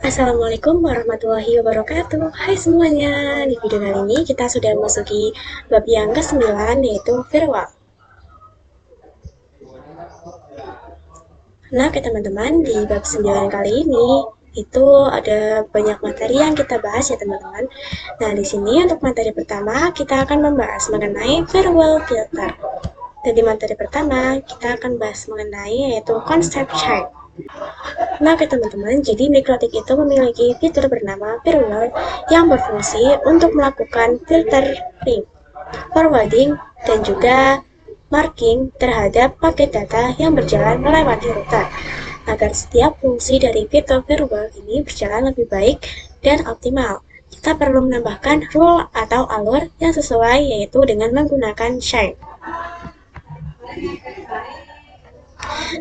Assalamualaikum warahmatullahi wabarakatuh. Hai semuanya, di video kali ini kita sudah memasuki bab yang ke-9 yaitu firwall. Nah, oke teman-teman, di bab 9 kali ini itu ada banyak materi yang kita bahas ya teman-teman. Nah, di sini untuk materi pertama kita akan membahas mengenai firewall filter. Dan di materi pertama kita akan bahas mengenai yaitu konsep child. Nah, oke teman-teman, jadi Mikrotik itu memiliki fitur bernama firewall yang berfungsi untuk melakukan filtering, forwarding, dan juga marking terhadap paket data yang berjalan melewati router, agar setiap fungsi dari fitur firewall ini berjalan lebih baik dan optimal. Kita perlu menambahkan rule atau alur yang sesuai, yaitu dengan menggunakan shine.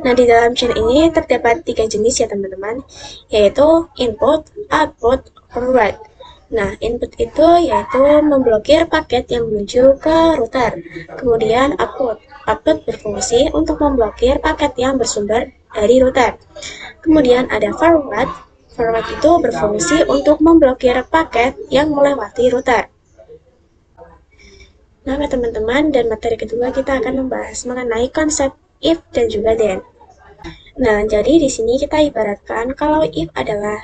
Nah, di dalam chain ini terdapat 3 jenis ya teman-teman, yaitu input, output, forward. Nah, input itu yaitu memblokir paket yang menuju ke router. Kemudian output. Output berfungsi untuk memblokir paket yang bersumber dari router. Kemudian ada forward. Forward itu berfungsi untuk memblokir paket yang melewati router. Nah, teman-teman, dan materi kedua kita akan membahas mengenai konsep if dan juga then. Nah, jadi di sini kita ibaratkan kalau if adalah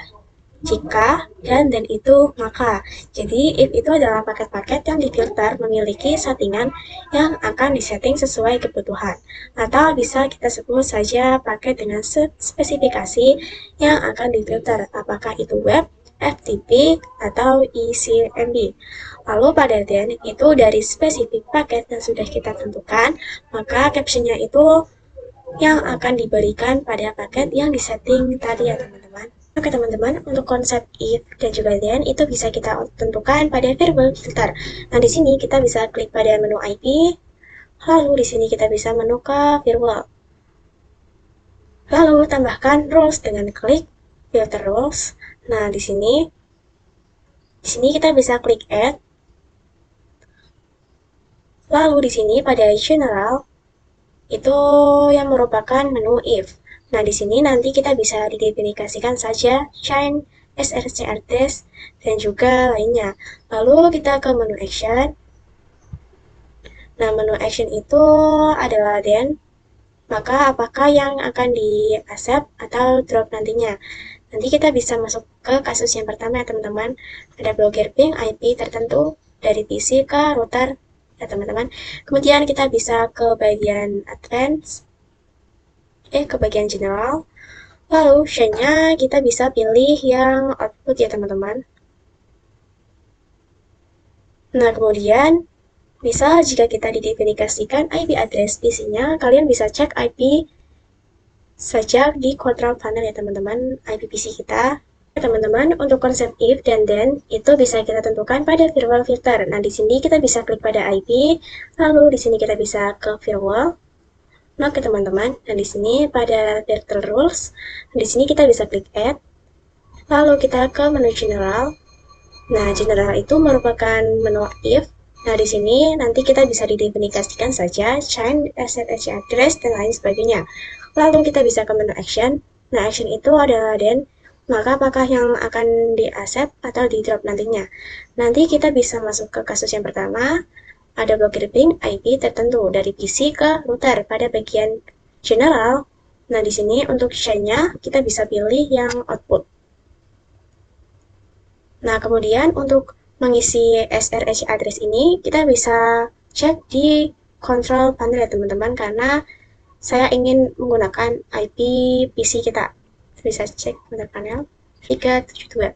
jika dan then itu maka. Jadi if itu adalah paket-paket yang difilter memiliki settingan yang akan disetting sesuai kebutuhan. Atau bisa kita sebut saja paket dengan spesifikasi yang akan difilter, apakah itu web, FTP, atau ECMP. Lalu pada then itu dari spesifik paket yang sudah kita tentukan, maka captionnya itu yang akan diberikan pada paket yang disetting tadi ya teman-teman. Oke teman-teman, untuk konsep if dan juga then itu bisa kita tentukan pada variable filter. Nah, di sini kita bisa klik pada menu IP, lalu di sini kita bisa menu ke firewall. Lalu tambahkan rules dengan klik filter rules. Nah, di sini kita bisa klik add. Lalu di sini pada general itu yang merupakan menu if. Nah, di sini nanti kita bisa didefinisikan saja chain, SRC address, dan juga lainnya. Lalu kita ke menu action. Nah, menu action itu adalah then, maka apakah yang akan di accept atau drop nantinya. Nanti kita bisa masuk ke kasus yang pertama ya teman-teman. Ada blokir ping IP tertentu dari PC ke router ya teman-teman. Kemudian kita bisa ke bagian advance, ke bagian general. Lalu optionnya kita bisa pilih yang output ya teman-teman. Nah, kemudian misal jika kita didefinisikan IP address PC-nya, kalian bisa cek IP saja di control panel ya teman-teman, IP PC kita. Teman-teman, untuk konsep if dan then itu bisa kita tentukan pada firewall filter. Nah, di sini kita bisa klik pada IP, lalu di sini kita bisa ke firewall. Nah, oke teman-teman, nah di sini pada filter rules, di sini kita bisa klik add, lalu kita ke menu general. Nah, general itu merupakan menu if. Nah, di sini nanti kita bisa didefinisikan saja chain, SSH address, dan lain sebagainya. Lalu kita bisa ke menu action. Nah, action itu adalah then, maka apakah yang akan di-accept atau di-drop nantinya. Nanti kita bisa masuk ke kasus yang pertama, ada blokir ping IP tertentu dari PC ke router pada bagian general. Nah, di sini untuk chain-nya kita bisa pilih yang output. Nah, kemudian untuk mengisi SRH address ini, kita bisa cek di control panel ya teman-teman, karena saya ingin menggunakan IP PC kita. Bisa cek pada panel 372.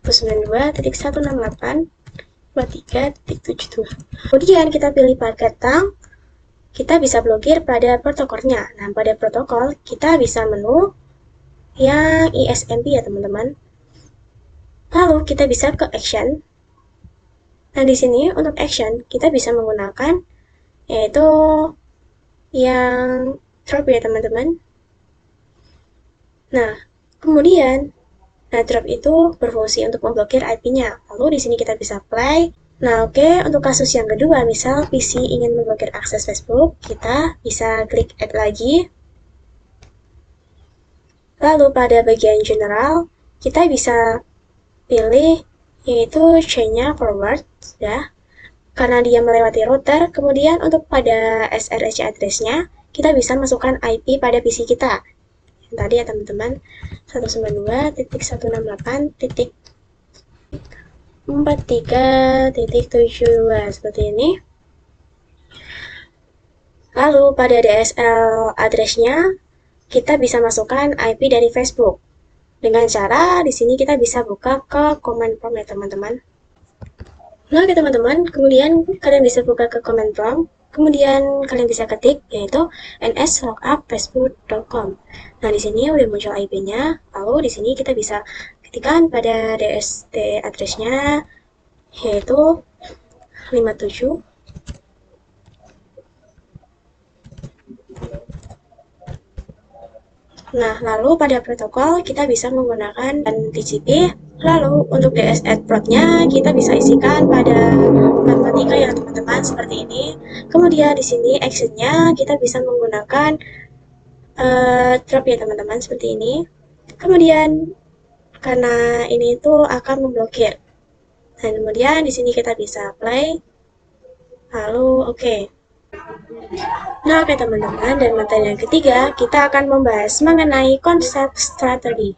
192.168.23.72. Kemudian kita pilih paket tang, kita bisa blokir pada protokolnya. Nah, pada protokol kita bisa menu yang ISMP ya teman-teman. Lalu kita bisa ke action. Nah, di sini untuk action kita bisa menggunakan yaitu yang drop ya teman-teman. Nah, kemudian drop itu berfungsi untuk memblokir IP-nya. Lalu di sini kita bisa play. Nah, oke, untuk kasus yang kedua, misal PC ingin memblokir akses Facebook, kita bisa klik add lagi. Lalu pada bagian general, kita bisa pilih yaitu chain-nya forward, ya, karena dia melewati router. Kemudian untuk pada SSH address-nya, kita bisa masukkan IP pada PC kita. Yang tadi ya teman-teman, 192.168.43.72 seperti ini. Lalu pada DSL address-nya, kita bisa masukkan IP dari Facebook. Dengan cara di sini kita bisa buka ke command prompt ya teman-teman. Nah, oke teman-teman, kemudian kalian bisa buka ke command prompt, kemudian kalian bisa ketik yaitu nslookup.facebook.com. Nah, di sini udah muncul IP-nya. Lalu di sini kita bisa ketikkan pada DST address-nya yaitu 57. Nah, lalu pada protokol kita bisa menggunakan TCP. Lalu untuk DSL port-nya kita bisa isikan pada matematika ya teman-teman seperti ini. Kemudian di sini action-nya kita bisa menggunakan drop ya teman-teman seperti ini. Kemudian karena ini itu akan memblokir. Dan kemudian di sini kita bisa play. Lalu oke. Nah, oke teman-teman, dan materi yang ketiga kita akan membahas mengenai konsep strategi.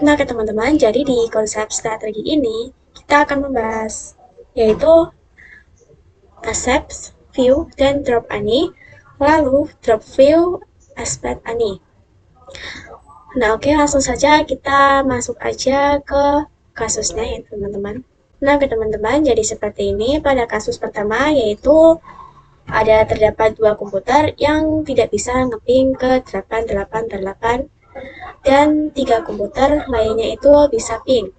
Nah, oke teman-teman, jadi di konsep strategi ini kita akan membahas yaitu accept, view, dan drop ani. Lalu drop view, aspect ani. Nah, oke, langsung saja kita masuk aja ke kasusnya ya teman-teman. Nah, oke teman-teman, jadi seperti ini pada kasus pertama yaitu ada terdapat dua komputer yang tidak bisa ngeping ke 888 dan 3 komputer lainnya itu bisa ping.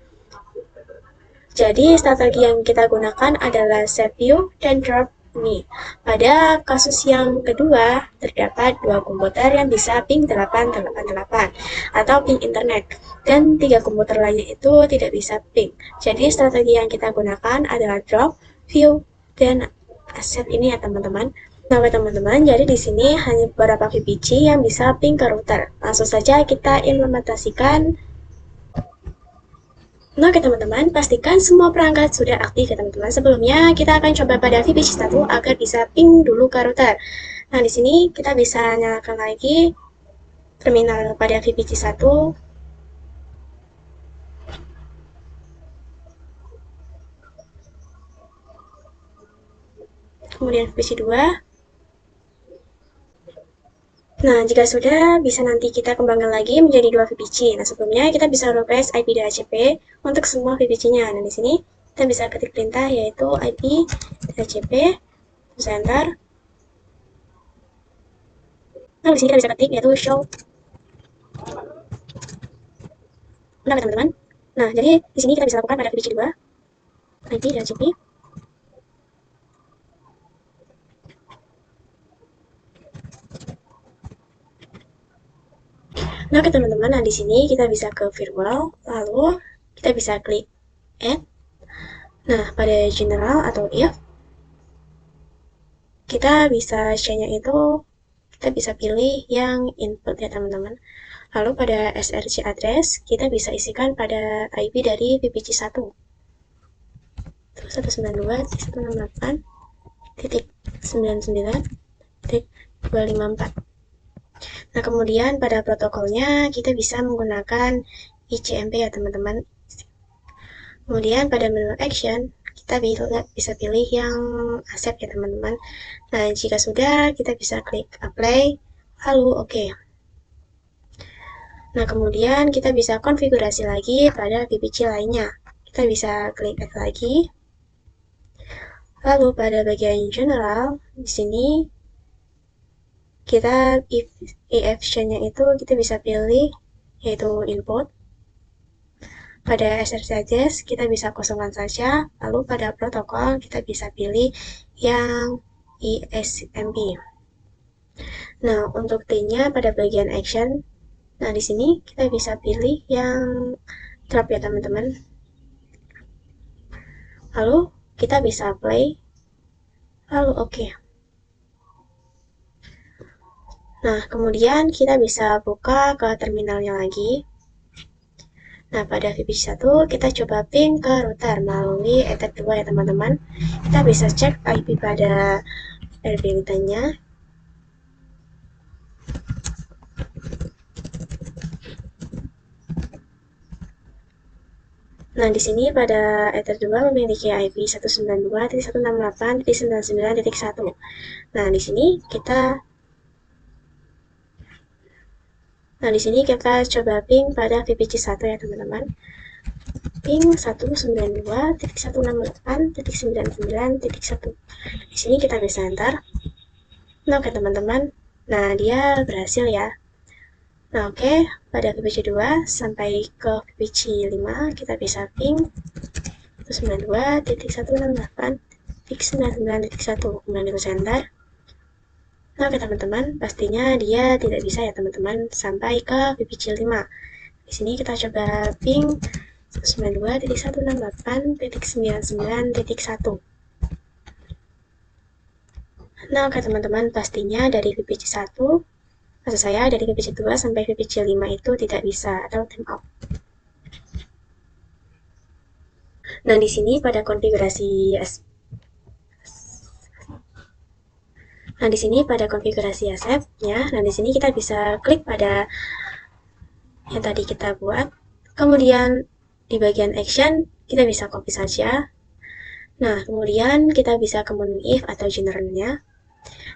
Jadi strategi yang kita gunakan adalah save view dan drop ini. Pada kasus yang kedua terdapat 2 komputer yang bisa ping 888 atau ping internet dan 3 komputer lainnya itu tidak bisa ping. Jadi strategi yang kita gunakan adalah drop, view, dan accept ini ya teman-teman. Nah, teman-teman, jadi di sini hanya beberapa VPC yang bisa ping ke router. Langsung saja kita implementasikan. Nah, oke teman-teman, pastikan semua perangkat sudah aktif ya teman-teman. Sebelumnya, kita akan coba pada VPC 1 agar bisa ping dulu ke router. Nah, di sini kita bisa nyalakan lagi terminal pada VPC 1. Kemudian VPC 2. Nah, jika sudah, bisa nanti kita kembangkan lagi menjadi 2 VPC. Nah, sebelumnya kita bisa request IP DHCP untuk semua VPC-nya. Nah, di sini kita bisa ketik perintah yaitu IP DHCP, terus enter. Nah, di sini kita bisa ketik yaitu show. Nah, teman-teman. Nah, jadi di sini kita bisa lakukan pada VPC 2, IP DHCP. Nah, oke teman-teman, nah di sini kita bisa ke virtual, lalu kita bisa klik add. Nah, pada general atau if, kita bisa chain-nya itu kita bisa pilih yang input ya teman-teman. Lalu pada SRC address, kita bisa isikan pada IP dari VPC 1. 192.168.99.254. Nah, kemudian pada protokolnya kita bisa menggunakan ICMP ya teman-teman. Kemudian pada menu action, kita bisa pilih yang accept ya teman-teman. Nah, jika sudah, kita bisa klik apply, lalu oke. Nah, kemudian kita bisa konfigurasi lagi pada VPC lainnya. Kita bisa klik add lagi. Lalu pada bagian general, di sini kita if chain-nya itu kita bisa pilih yaitu input. Pada SRC address kita bisa kosongkan saja, lalu pada protokol kita bisa pilih yang ISMP. Nah, untuk T-nya pada bagian action, nah di sini kita bisa pilih yang drop ya teman-teman. Lalu kita bisa play, lalu oke. Nah, kemudian kita bisa buka ke terminalnya lagi. Nah, pada VPC1 kita coba ping ke router melalui Ether 2 ya teman-teman. Kita bisa cek IP pada RB routernya. Nah, di sini pada Ether 2 memiliki IP 192.168.99.1. Nah, di sini kita coba ping pada VPC1 ya teman-teman. Ping 192.168.99.1. Di sini kita bisa enter. Nah, oke teman-teman. Nah, dia berhasil ya. Nah, oke, pada VPC 2 sampai ke VPC 5 kita bisa ping 192.168.99.1. Kemudian kita enter. Nah, oke teman-teman, pastinya dia tidak bisa ya teman-teman sampai ke VPC 5. Di sini kita coba ping 192.168.99.1. Nah, oke teman-teman, pastinya dari VPC 1, maksud saya dari VPC 2 sampai VPC 5 itu tidak bisa atau time out. Nah, di sini pada konfigurasi ASF-nya, nah di sini kita bisa klik pada yang tadi kita buat. Kemudian di bagian action kita bisa copy saja. Nah, kemudian kita bisa ke menu if atau generalnya.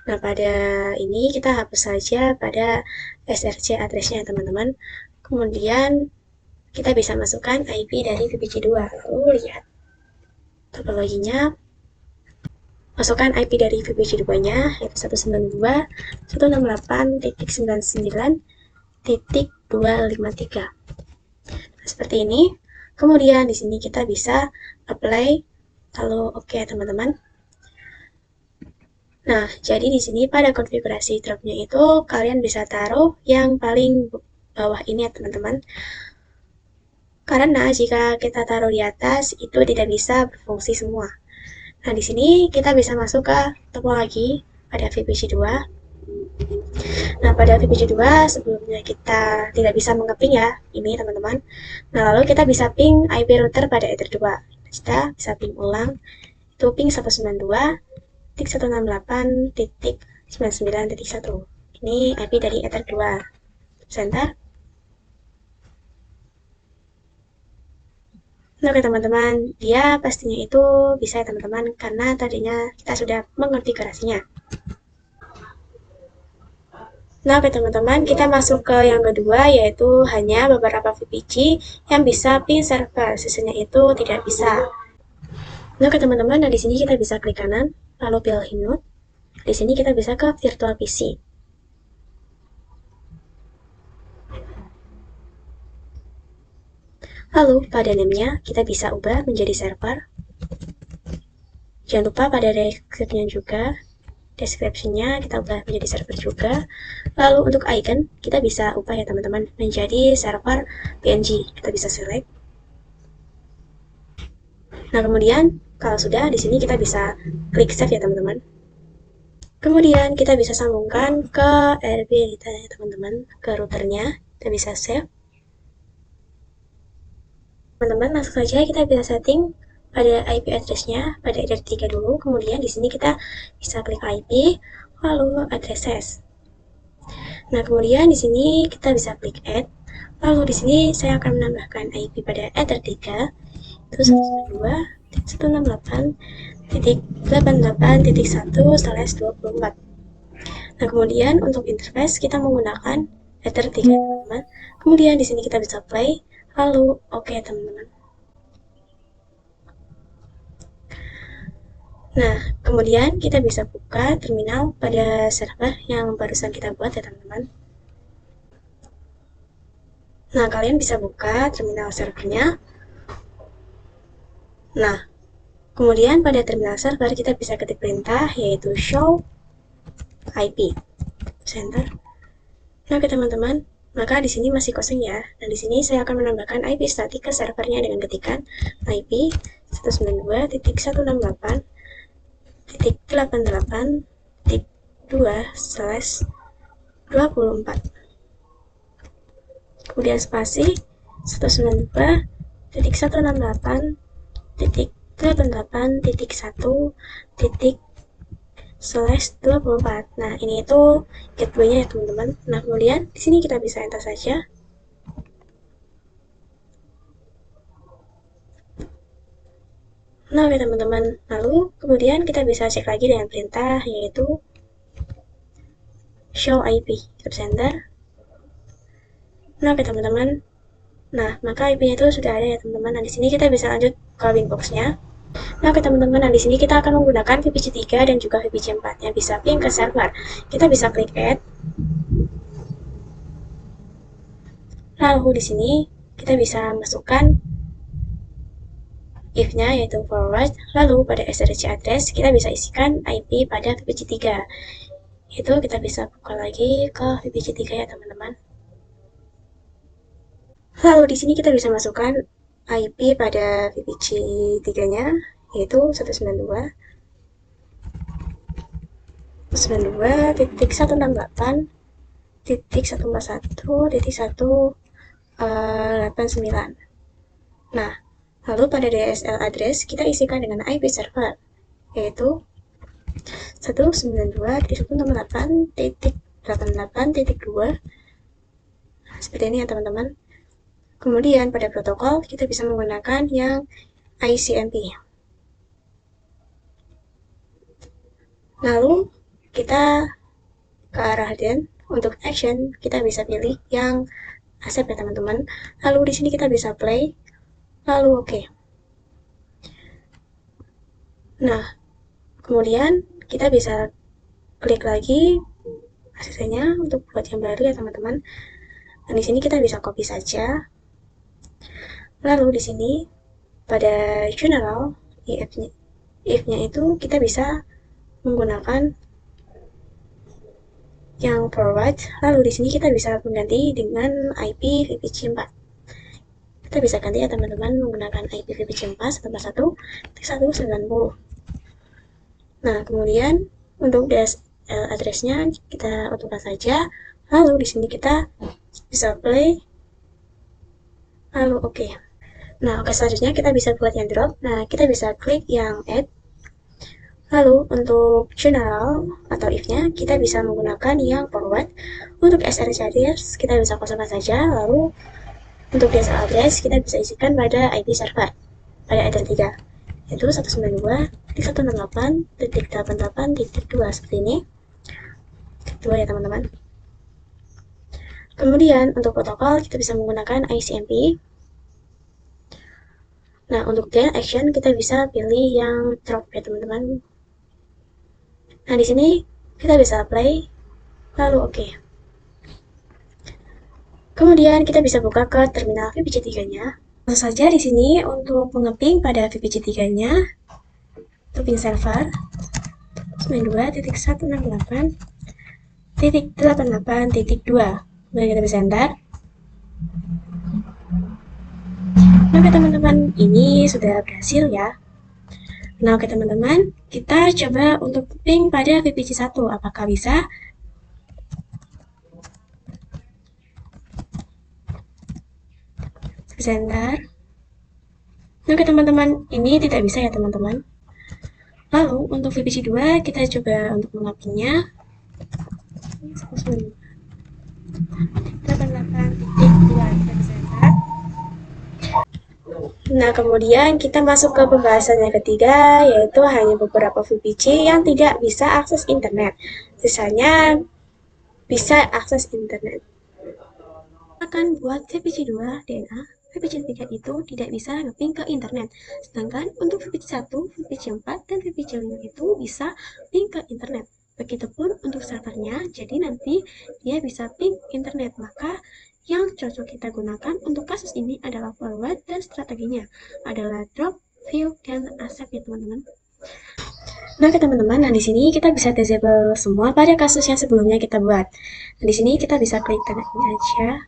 Nah, pada ini kita hapus saja pada SRC address-nya teman-teman. Kemudian kita bisa masukkan IP dari VPC 2. Lalu lihat topologinya. Masukkan IP dari VPC 2-nya yaitu 192.168.99.253. Nah, seperti ini. Kemudian di sini kita bisa apply. Lalu oke teman-teman. Nah, jadi di sini pada konfigurasi dropnya itu kalian bisa taruh yang paling bawah ini ya teman-teman. Karena jika kita taruh di atas itu tidak bisa berfungsi semua. Nah, di sini kita bisa masuk ke topologi pada VPC 2. Nah, pada VPC 2 sebelumnya kita tidak bisa mengeping ya, ini teman-teman. Nah, lalu kita bisa ping IP router pada Ether 2. Kita bisa ping ulang, itu ping 192.168.99.1. Ini IP dari Ether 2. Center. Nah, oke teman-teman, dia pastinya itu bisa ya teman-teman, karena tadinya kita sudah mengonfigurasinya. Nah, oke teman-teman, kita masuk ke yang kedua, yaitu hanya beberapa VPC yang bisa ping server, sisanya itu tidak bisa. Nah, oke teman-teman, nah di sini kita bisa klik kanan, lalu pilih node. Di sini kita bisa ke virtual PC. Lalu pada name-nya kita bisa ubah menjadi server. Jangan lupa pada description-nya kita ubah menjadi server juga. Lalu untuk icon kita bisa ubah ya teman-teman menjadi server PNG. Kita bisa select. Nah, kemudian kalau sudah di sini kita bisa klik save ya teman-teman. Kemudian kita bisa sambungkan ke RB kita ya teman-teman, ke routernya. Kita bisa save. Teman-teman langsung saja kita bisa setting pada IP address-nya pada Ether 3 dulu. Kemudian di sini kita bisa klik IP lalu addresses. Nah, kemudian di sini kita bisa klik add. Lalu di sini saya akan menambahkan IP pada Ether 3 itu 192.168.1/24. Nah, kemudian untuk interface kita menggunakan Ether 3 teman-teman. Kemudian di sini kita bisa play, lalu oke teman-teman. Nah, kemudian kita bisa buka terminal pada server yang barusan kita buat ya teman-teman. Nah, kalian bisa buka terminal servernya. Nah, kemudian pada terminal server kita bisa ketik perintah yaitu show IP center. Nah, oke teman-teman, maka di sini masih kosong ya. Dan di sini saya akan menambahkan IP statik ke servernya dengan ketikan IP 192.168.88.2/. 24. Kemudian spasi 192.168.1/24. Nah, ini itu gateway-nya ya teman-teman. Nah, kemudian di sini kita bisa enter saja. Nah, oke teman-teman. Lalu kemudian kita bisa cek lagi dengan perintah yaitu show IP. Kita bisa enter. Nah, oke teman-teman. Nah, maka IP-nya itu sudah ada ya teman-teman. Nah, di sini kita bisa lanjut ke Winbox-nya. Nah, oke teman-teman, nah di sini kita akan menggunakan VPC 3 dan juga VPC 4 yang bisa ping ke server. Kita bisa klik add. Lalu di sini kita bisa masukkan if-nya yaitu forward. Lalu pada SRC address kita bisa isikan IP pada VPC 3. Itu kita bisa buka lagi ke VPC 3 ya teman-teman. Lalu di sini kita bisa masukkan IP pada VPC 3-nya yaitu 192.168.141.189. Nah, lalu pada DSL address kita isikan dengan IP server yaitu 192.168.88.2. Seperti ini ya teman-teman. Kemudian pada protokol kita bisa menggunakan yang ICMP. Lalu kita ke arah den. Untuk action kita bisa pilih yang accept ya teman-teman. Lalu di sini kita bisa play. Lalu oke. Nah, kemudian kita bisa klik lagi ACC-nya untuk buat yang baru ya teman-teman. Nah, di sini kita bisa copy saja. Lalu di sini pada general if-nya itu kita bisa menggunakan yang forward. Lalu di sini kita bisa mengganti dengan IP VPC 4. Kita bisa ganti ya teman-teman menggunakan IP VPC 4 191.190. Nah, kemudian untuk DSL address-nya kita otokan saja. Lalu di sini kita bisa play. Lalu oke. Nah, oke selanjutnya kita bisa buat yang drop. Nah, kita bisa klik yang add. Lalu untuk general atau if-nya kita bisa menggunakan yang forward. Untuk SRC address kita bisa kosongkan saja. Lalu untuk DSL address kita bisa isikan pada IP server pada enter 3 yaitu 192.168.88.2 seperti ini. 2 ya teman-teman. Kemudian untuk protokol kita bisa menggunakan ICMP. Nah, untuk gain action kita bisa pilih yang drop ya teman-teman. Nah, di sini kita bisa play. Lalu oke. Kemudian kita bisa buka ke terminal VPC 3-nya. Langsung saja di sini untuk mengeping pada VPC 3-nya. Untuk ping server 92.168.88.2. Kemudian kita bisa enter. Oke teman-teman, ini sudah berhasil ya. Nah oke teman-teman, kita coba untuk ping pada VPC 1. Apakah bisa? Bisa enter. Oke teman-teman, ini tidak bisa ya teman-teman. Lalu untuk VPC 2 kita coba untuk mengapingnya. 88.2. Nah, kemudian kita masuk ke pembahasan yang ketiga, yaitu hanya beberapa VPC yang tidak bisa akses internet. Sisanya bisa akses internet. Akan buat VPC 2 DNA, VPC 3 itu tidak bisa nge-ping ke internet. Sedangkan untuk VPC 1, VPC 4, dan VPC 5 itu bisa ping ke internet. Begitupun untuk servernya, jadi nanti dia bisa ping internet. Maka yang cocok kita gunakan untuk kasus ini adalah forward dan strateginya adalah drop, view, dan accept ya teman-teman. Nah, teman-teman, nah di sini kita bisa disable semua pada kasus yang sebelumnya kita buat. Nah, di sini kita bisa klik tandanya aja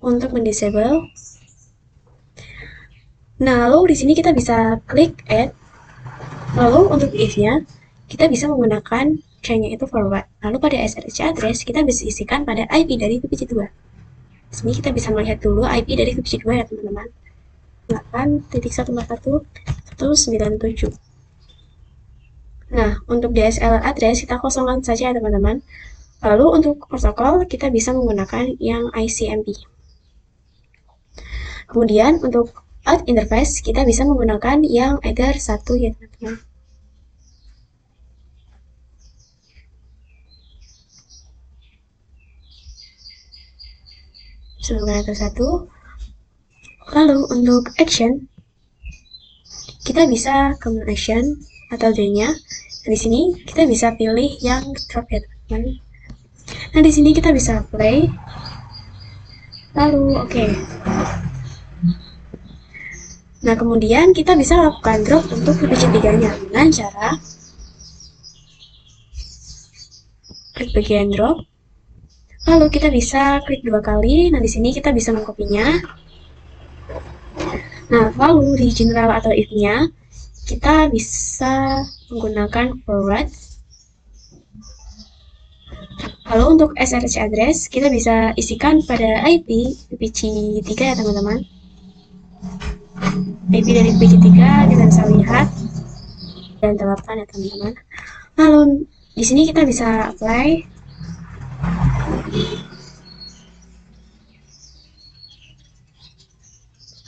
untuk mendisable. Nah, lalu di sini kita bisa klik add. Lalu untuk if-nya kita bisa menggunakan chainnya itu forward. Lalu pada SSH address kita bisa isikan pada IP dari VPC 2. Di sini kita bisa melihat dulu IP dari VPC 2 ya teman-teman. 8.141.197. Nah, untuk DSL address kita kosongkan saja ya teman-teman. Lalu untuk protokol kita bisa menggunakan yang ICMP. Kemudian untuk out interface kita bisa menggunakan yang Ether 1 ya teman-teman. Menggunakan Ether 1. Lalu untuk action kita bisa common action atau D-nya. Nah, di sini kita bisa pilih yang drop ya teman-teman. Nah, di sini kita bisa play. Lalu oke. Nah, kemudian kita bisa lakukan drop untuk VPC 3-nya dengan cara klik bagian drop. Lalu kita bisa klik 2 kali. Nah, di sini kita bisa mengkopinya. Nah, lalu di general atau if-nya kita bisa menggunakan forward. Lalu untuk SSH address kita bisa isikan pada IP VPC 3 ya teman-teman. IP dari VPC 3 kita bisa lihat dan terapkan ya teman-teman. Lalu di sini kita bisa apply.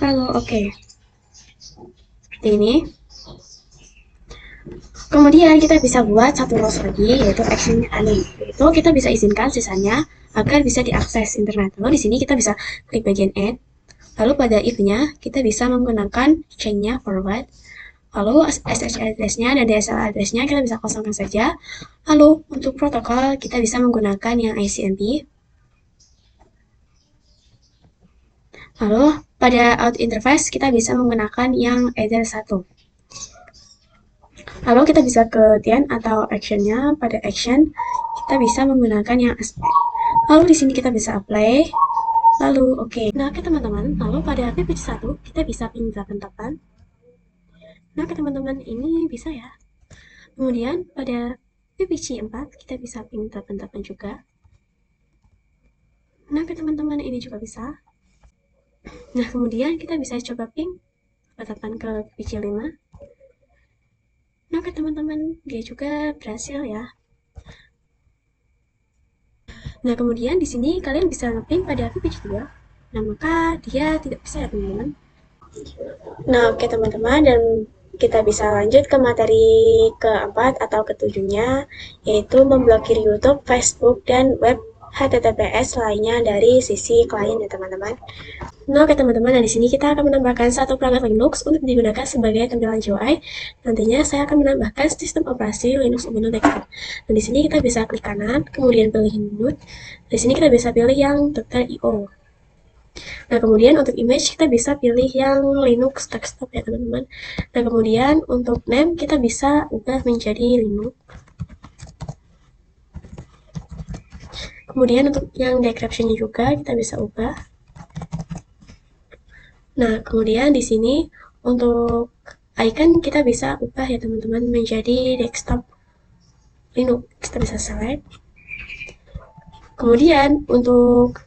Lalu oke. Seperti ini. Kemudian kita bisa buat satu rows lagi, yaitu action anim. Itu kita bisa izinkan sisanya agar bisa diakses internet. Lalu di sini kita bisa klik bagian add. Lalu pada if-nya kita bisa menggunakan chain-nya forward. Lalu SSH address-nya dan DSL address-nya kita bisa kosongkan saja. Lalu untuk protokol kita bisa menggunakan yang ICMP. Lalu pada out interface kita bisa menggunakan yang Ether 1. Lalu kita bisa ke TN atau action-nya. Pada action kita bisa menggunakan yang aspect. Lalu di sini kita bisa apply. Lalu oke. Nah, oke teman-teman, lalu pada VPC 1 kita bisa ping 88. Nah, oke teman-teman, ini bisa ya. Kemudian pada VPC 4 kita bisa ping 88 juga. Nah, oke teman-teman, ini juga bisa. Nah, kemudian kita bisa coba ping 88 ke VPC 5. Nah, oke teman-teman, dia juga berhasil ya. Nah, kemudian di sini kalian bisa nge-ping pada VPC 2. Nah, maka dia tidak bisa ya teman-teman. Nah, oke teman-teman, dan kita bisa lanjut ke materi keempat atau ketujuhnya, yaitu memblokir YouTube, Facebook, dan web HTTPS lainnya dari sisi klien ya teman-teman. Nah, oke teman-teman, nah di sini kita akan menambahkan satu perangkat Linux untuk digunakan sebagai tampilan GUI. Nantinya saya akan menambahkan sistem operasi Linux Ubuntu Desktop. Nah, di sini kita bisa klik kanan, kemudian pilih Input. Di sini kita bisa pilih yang .io. Nah, kemudian untuk image kita bisa pilih yang Linux Desktop ya teman-teman. Nah, kemudian untuk name kita bisa ubah menjadi Linux. Kemudian untuk yang description-nya juga kita bisa ubah. Nah, kemudian di sini untuk icon kita bisa ubah ya teman-teman menjadi desktop Linux. Kita bisa select. Kemudian untuk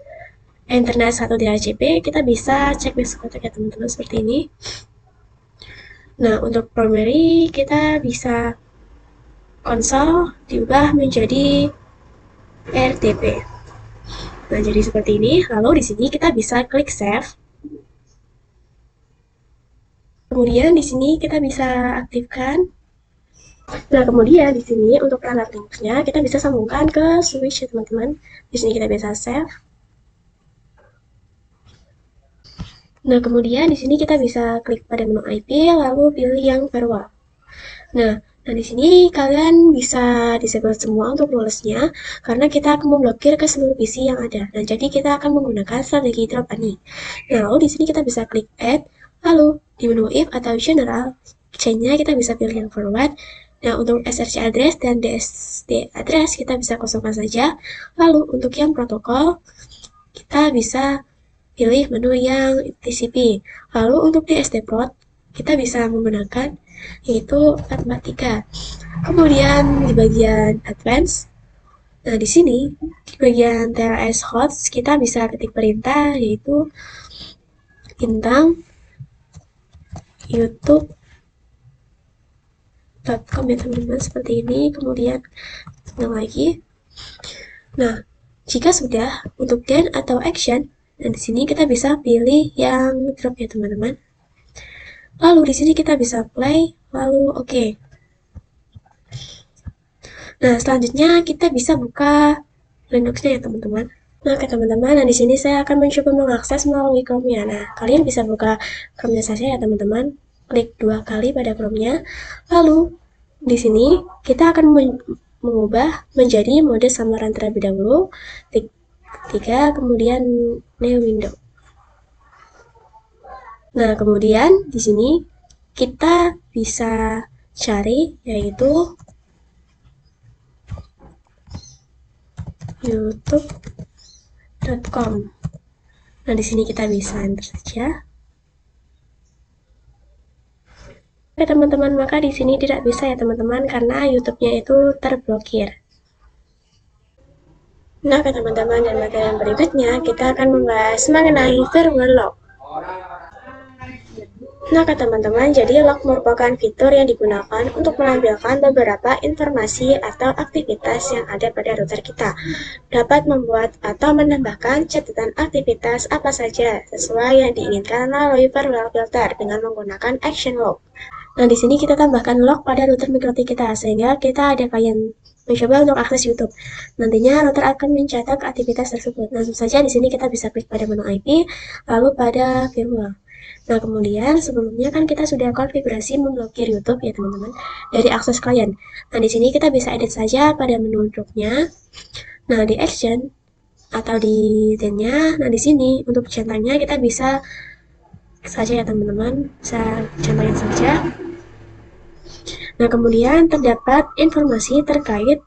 internet 1 DHCP kita bisa cek basic ya teman-teman seperti ini. Nah, untuk primary kita bisa konsol diubah menjadi RTP. Nah, jadi seperti ini. Lalu di sini kita bisa klik save. Kemudian di sini kita bisa aktifkan. Nah, kemudian di sini untuk perangkat Linux-nya kita bisa sambungkan ke switch ya teman-teman. Di sini kita bisa save. Nah, kemudian di sini kita bisa klik pada menu IP lalu pilih yang firewall. Nah, di sini kalian bisa disable semua untuk rulesnya karena kita akan memblokir ke seluruh PC yang ada. Nah, jadi kita akan menggunakan strategi drop ini. Nah, lalu di sini kita bisa klik add. Lalu di menu if atau general chain-nya kita bisa pilih yang forward. Nah, untuk SSH address dan DSD address kita bisa kosongkan saja. Lalu untuk yang protokol kita bisa pilih menu yang TCP. Lalu untuk DSD prot kita bisa menggunakan yaitu 443. Kemudian di bagian advance, nah di sini di bagian TLS host kita bisa ketik perintah yaitu bintang youtube.com ya teman-teman, seperti ini. Kemudian lagi. Nah, jika sudah untuk then atau action, dan di sini kita bisa pilih yang drop ya teman-teman. Lalu di sini kita bisa play, lalu oke. Nah, selanjutnya kita bisa buka Linux-nya ya teman-teman. Nah, oke teman-teman, nah di sini saya akan mencoba mengakses melalui Chrome-nya. Nah, kalian bisa buka Chrome-nya saja ya teman-teman. Klik 2 kali pada Chrome-nya. Lalu di sini kita akan mengubah menjadi mode samaran terlebih dahulu. Klik 3, kemudian new window. Nah, kemudian di sini kita bisa cari yaitu youtube.com. Nah, di sini kita bisa enter saja. Oke teman-teman, maka di sini tidak bisa ya teman-teman karena YouTube-nya itu terblokir. Nah, oke teman-teman, dan materi yang berikutnya kita akan membahas mengenai firmware lock. Nah, teman-teman, jadi lock merupakan fitur yang digunakan untuk menampilkan beberapa informasi atau aktivitas yang ada pada router kita. Dapat membuat atau menambahkan catatan aktivitas apa saja sesuai yang diinginkan melalui firmware filter dengan menggunakan action lock. Nah, di sini kita tambahkan lock pada router mikrotik kita sehingga kita ada klien mencoba untuk akses YouTube. Nantinya router akan mencatat aktivitas tersebut. Langsung saja di sini kita bisa klik pada menu IP, lalu pada firmware. Nah, kemudian sebelumnya kan kita sudah konfigurasi memblokir YouTube ya teman-teman dari akses klien. Nah, di sini kita bisa edit saja pada menu dropnya. Nah, di action atau di then-nya, nah di sini untuk centangnya kita bisa saja ya teman-teman, bisa centangin saja. Nah, kemudian terdapat informasi terkait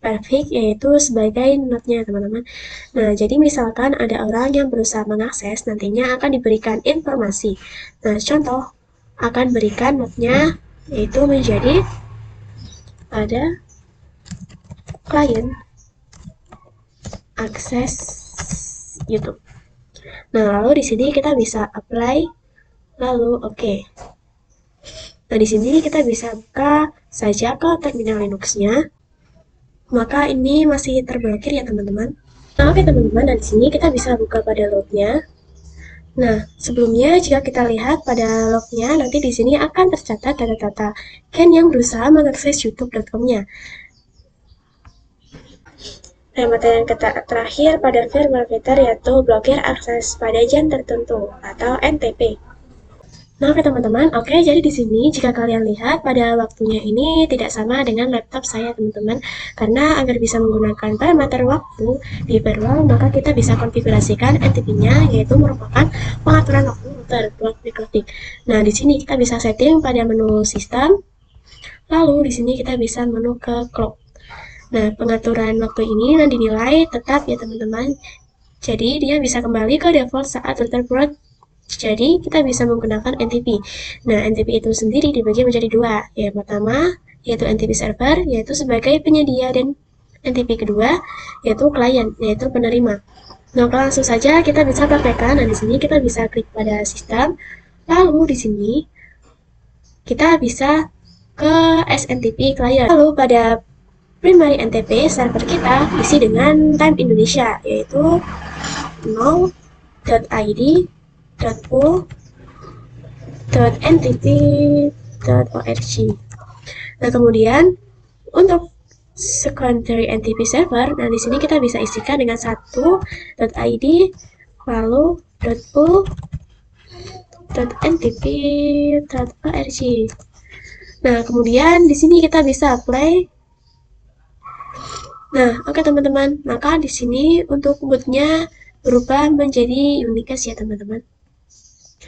perfect yaitu sebagai node-nya teman-teman. Nah, jadi misalkan ada orang yang berusaha mengakses, nantinya akan diberikan informasi. Nah, contoh akan berikan node-nya yaitu menjadi ada klien akses YouTube. Nah, lalu di sini kita bisa apply, lalu oke. Nah, di sini kita bisa buka saja ke terminal Linux-nya. Maka ini masih terblokir ya teman-teman. Nah, oke teman-teman, dan di sini kita bisa buka pada lognya. Nah, sebelumnya jika kita lihat pada lognya, nanti di sini akan tercatat data-data Ken yang berusaha mengakses youtube.com-nya. Nah, materi yang terakhir pada firmware filter yaitu blokir akses pada jam tertentu atau NTP. Nah, oke teman-teman, oke, jadi di sini jika kalian lihat pada waktunya ini tidak sama dengan laptop saya teman-teman, karena agar bisa menggunakan parameter waktu di firmware, maka kita bisa konfigurasikan NTP-nya, yaitu merupakan pengaturan waktu router clock mikrotik. Nah, di sini kita bisa setting pada menu sistem, lalu di sini kita bisa menu ke clock. Nah, pengaturan waktu ini dinilai tetap ya teman-teman, jadi dia bisa kembali ke default saat router boot. Jadi kita bisa menggunakan NTP. Nah, NTP itu sendiri dibagi menjadi dua. Yang pertama yaitu NTP server, yaitu sebagai penyedia, dan NTP kedua yaitu klien, yaitu penerima. Nah, langsung saja kita bisa praktekkan. Nah, di sini kita bisa klik pada sistem. Lalu di sini kita bisa ke SNTP client. Lalu pada primary NTP server kita isi dengan time Indonesia, yaitu 0.id .ntp.org. Nah, kemudian untuk secondary NTP server, nah di sini kita bisa isikan dengan 1.id lalu .ntp.org. Nah, kemudian di sini kita bisa apply. Nah, oke teman-teman, maka di sini untuk bootnya berubah menjadi Unicast ya teman-teman.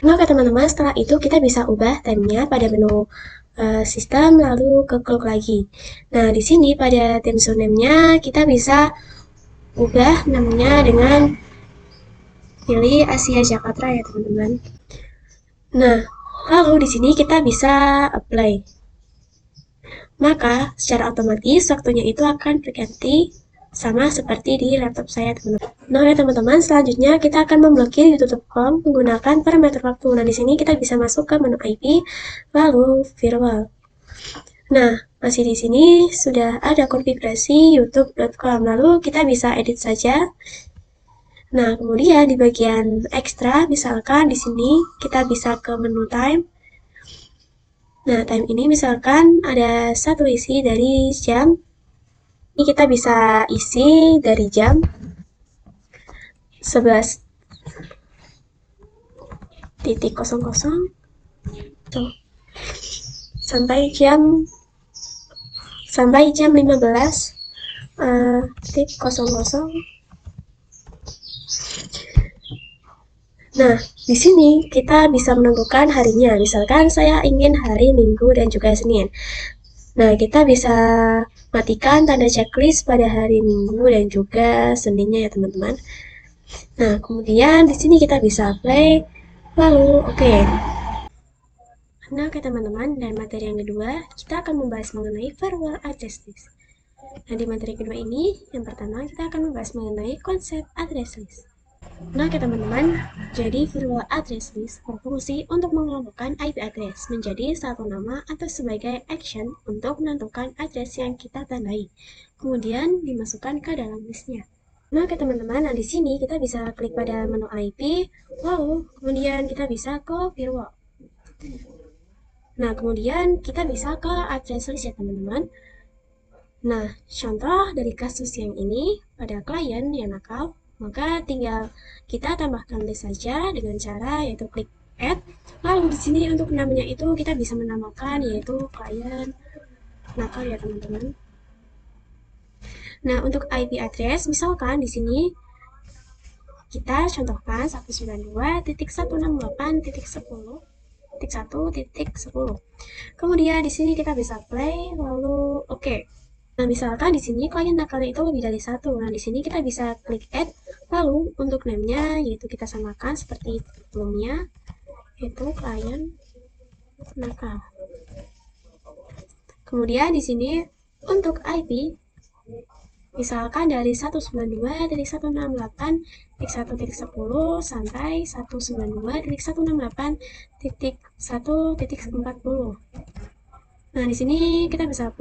Nah, oke teman-teman, setelah itu kita bisa ubah time-nya pada menu sistem lalu ke clock lagi. Nah, di sini pada time zone name-nya kita bisa ubah namanya dengan pilih Asia Jakarta ya teman-teman. Nah, lalu di sini kita bisa apply. maka secara otomatis waktunya itu akan berganti sama seperti di laptop saya, teman-teman. Nah, ya teman-teman, selanjutnya kita akan memblokir youtube.com menggunakan parameter waktu. Nah, di sini kita bisa masuk ke menu IP, lalu firewall. Nah, masih di sini sudah ada konfigurasi youtube.com. Lalu kita bisa edit saja. Nah, kemudian di bagian ekstra, misalkan di sini kita bisa ke menu time. Nah, time ini misalkan ada satu isi dari jam. Ini kita bisa isi dari jam 11.00 tuh, sampai jam 15.00. Nah, di sini kita bisa menentukan harinya. Misalkan saya ingin hari Minggu dan juga Senin. Nah, kita bisa matikan tanda checklist pada hari Minggu dan juga Seninnya ya, teman-teman. Nah, kemudian di sini kita bisa play, lalu oke. Nah, oke teman-teman, dan materi yang kedua, kita akan membahas mengenai firewall address list. Nah, di materi kedua ini, yang pertama kita akan membahas mengenai konsep address list. Nah, oke teman-teman, jadi firewall address list berfungsi untuk mengelompokkan IP address menjadi satu nama atau sebagai action untuk menentukan address yang kita tandai, kemudian dimasukkan ke dalam listnya. Nah, oke teman-teman, nah di sini kita bisa klik pada menu IP, lalu kemudian kita bisa ke firewall. Nah, kemudian kita bisa ke address list ya teman-teman. Nah, contoh dari kasus yang ini pada klien yang nakal, maka tinggal kita tambahkan list saja dengan cara yaitu klik add. Lalu di sini untuk namanya itu kita bisa menamakan yaitu klien nakal ya teman-teman. Nah, untuk IP address misalkan di sini kita contohkan 192.168.10.1.10. Kemudian di sini kita bisa play lalu oke. Nah, misalkan di sini klien nakalnya itu lebih dari satu. Nah, di sini kita bisa klik add. Lalu untuk name-nya yaitu kita samakan seperti sebelumnya, yaitu klien nakal. Kemudian di sini untuk IP misalkan dari 192.168.1.10 sampai 192.168.1.40. Nah, di sini kita bisa.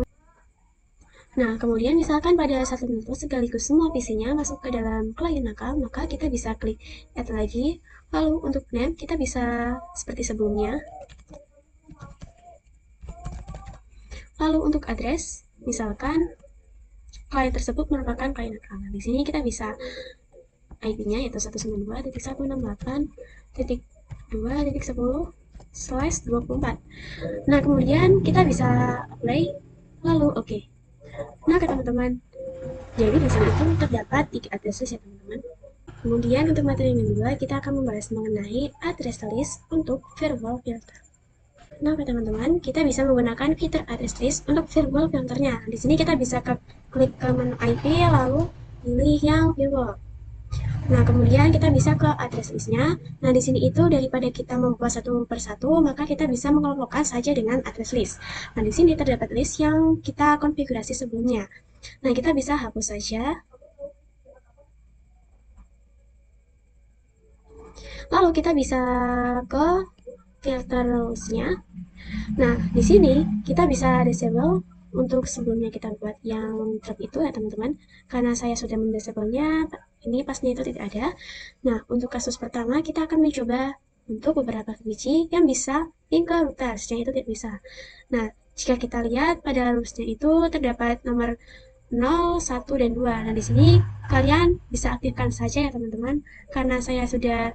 Nah, kemudian misalkan pada satu tentu sekaligus semua PC-nya masuk ke dalam klien nakal, maka kita bisa klik add lagi. Lalu untuk name kita bisa seperti sebelumnya. Lalu untuk address, misalkan klien tersebut merupakan klien nakal. Nah, di sini kita bisa IP-nya yaitu 192.168.2.10/24. Nah, kemudian kita bisa apply, lalu oke. Nah, teman-teman, jadi di sini itu terdapat 3 address list ya teman-teman. Kemudian untuk materi yang kedua, kita akan membahas mengenai address list untuk firewall filter. Nah, teman-teman, kita bisa menggunakan fitur address list untuk firewall filternya. Di sini kita bisa klik ke menu IP, lalu pilih yang firewall. Nah, kemudian kita bisa ke address listnya. Nah, di sini itu daripada kita membuat satu persatu, maka kita bisa mengelompokkan saja dengan address list. Nah, di sini terdapat list yang kita konfigurasi sebelumnya. Nah, kita bisa hapus saja. Lalu kita bisa ke filter rules-nya. Nah, di sini kita bisa disable untuk sebelumnya kita buat yang trap itu ya teman-teman. Karena saya sudah mendisable-nya, ini pasnya itu tidak ada. Nah, untuk kasus pertama kita akan mencoba untuk beberapa biji yang bisa link ke routers, yang itu tidak bisa. Nah, jika kita lihat pada rules-nya itu terdapat nomor 0, 1, dan 2. Nah, di sini kalian bisa aktifkan saja ya teman-teman. Karena saya sudah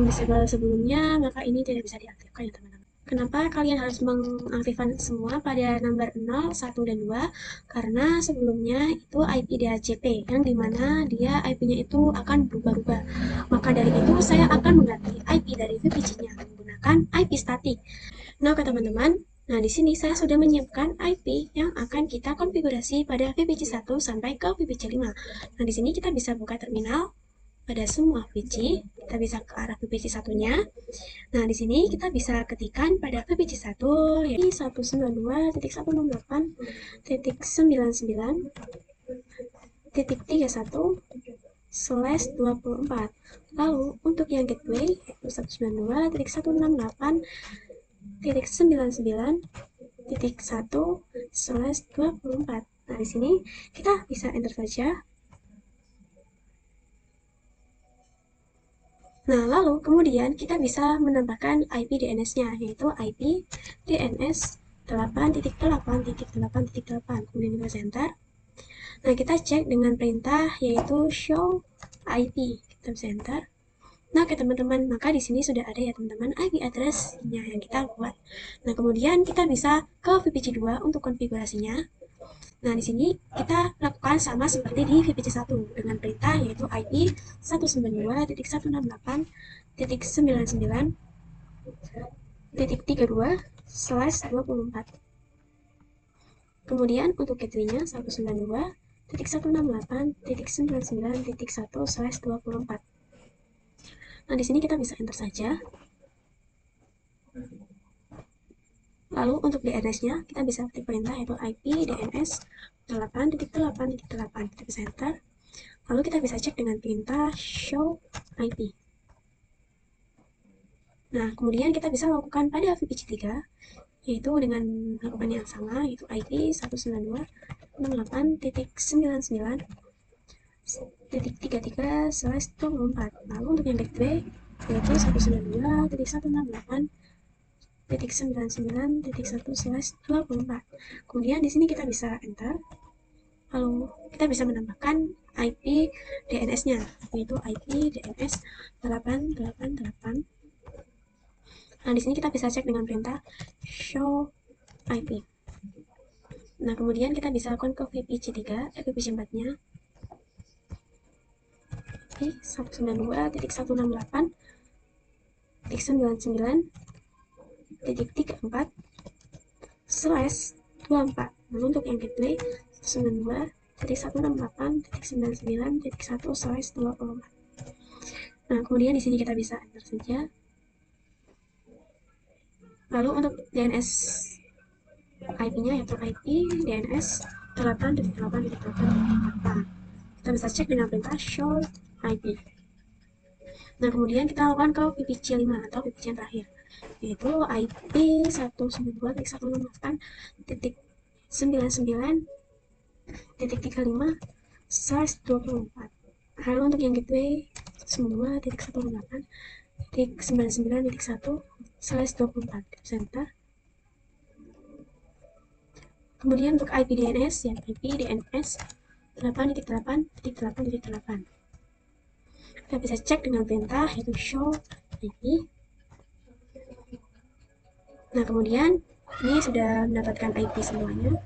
disable sebelumnya, maka ini tidak bisa diaktifkan ya teman-teman. Kenapa kalian harus mengaktifkan semua pada nomor 0, 1, dan 2? Karena sebelumnya itu IP DHCP, yang dimana dia IP-nya itu akan berubah-ubah. Maka dari itu saya akan mengganti IP dari VPC-nya menggunakan IP statik. Nah, oke teman-teman, nah di sini saya sudah menyiapkan IP yang akan kita konfigurasi pada VPC 1 sampai ke VPC 5. Nah, di sini kita bisa buka terminal. pada semua VPC, kita bisa ke arah VPC satunya. Nah, di sini kita bisa ketikkan pada VPC 1 yaitu 192.168.99.31/24. Lalu untuk yang gateway yaitu 192.168.99.1/24. Nah, di sini kita bisa enter saja. Nah, lalu kemudian kita bisa menambahkan IP DNS-nya, yaitu IP DNS 8.8.8.8. Kemudian kita enter. Nah, kita cek dengan perintah yaitu show IP. Kita bisa enter. Nah, oke teman-teman, maka di sini sudah ada ya teman-teman IP address-nya yang kita buat. Nah, kemudian kita bisa ke VPC 2 untuk konfigurasinya. Nah, di sini kita lakukan sama seperti di VPC 1 dengan perintah yaitu IP 192.168.99.32/24. Kemudian untuk gateway-nya 192.168.99.1/24. Nah, di sini kita bisa enter saja. Lalu untuk DNS-nya kita bisa ketik perintah yaitu IP DNS 8.8.8. Kita bisa enter. Lalu kita bisa cek dengan perintah show IP. Nah, kemudian kita bisa lakukan pada VPC 3 yaitu dengan melakukan yang sama yaitu IP 192.168.33/24. Lalu untuk yang gateway yaitu 192.168.99.1/24. Kemudian di sini kita bisa enter. Lalu kita bisa menambahkan IP DNS-nya yaitu IP DNS 888. Nah, di sini kita bisa cek dengan perintah show IP. Nah, kemudian kita bisa lakukan ke VPC 3, VPC 4-nya. 192.168.99.34/24. Nah, untuk yang gateway 192.168.99.1/24. Nah, kemudian di sini kita bisa enter saja. Lalu untuk DNS IP-nya yaitu IP DNS 8.8.8.4. Kita bisa cek dengan perintah show IP. Nah, kemudian kita lakukan ke VPC 5 atau VPC yang terakhir yaitu IP 192.168.99.35/24. Lalu untuk yang gateway 192.168.99.1/24. Center. Kemudian untuk IP DNS ya IP DNS 8.8.8.8. Kita bisa cek dengan perintah yaitu show IP. Nah, kemudian ini sudah mendapatkan IP semuanya.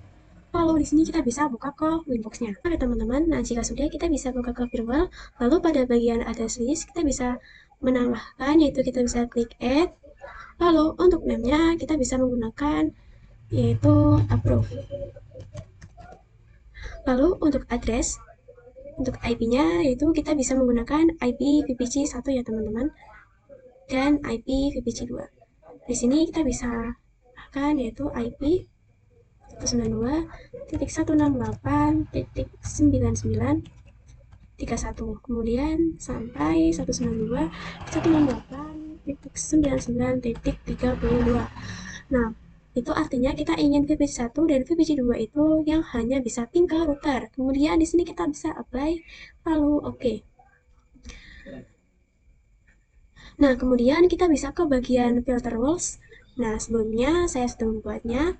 Lalu di sini kita bisa buka ke Winbox-nya. Oke teman-teman, nah jika sudah kita bisa buka ke firewall. Lalu pada bagian address list kita bisa menambahkan yaitu kita bisa klik add. Lalu untuk name-nya kita bisa menggunakan yaitu approve. Lalu untuk address untuk IP-nya yaitu kita bisa menggunakan IP VPC 1 ya teman-teman dan IP VPC 2. Di sini kita bisa akan yaitu IP 192.168.99.31 kemudian sampai 192.168.99.32. Nah, itu artinya kita ingin VPC 1 dan VPC 2 itu yang hanya bisa ping ke router. Kemudian di sini kita bisa apply lalu oke. Nah, kemudian kita bisa ke bagian filter rules. Nah, sebelumnya saya sudah membuatnya.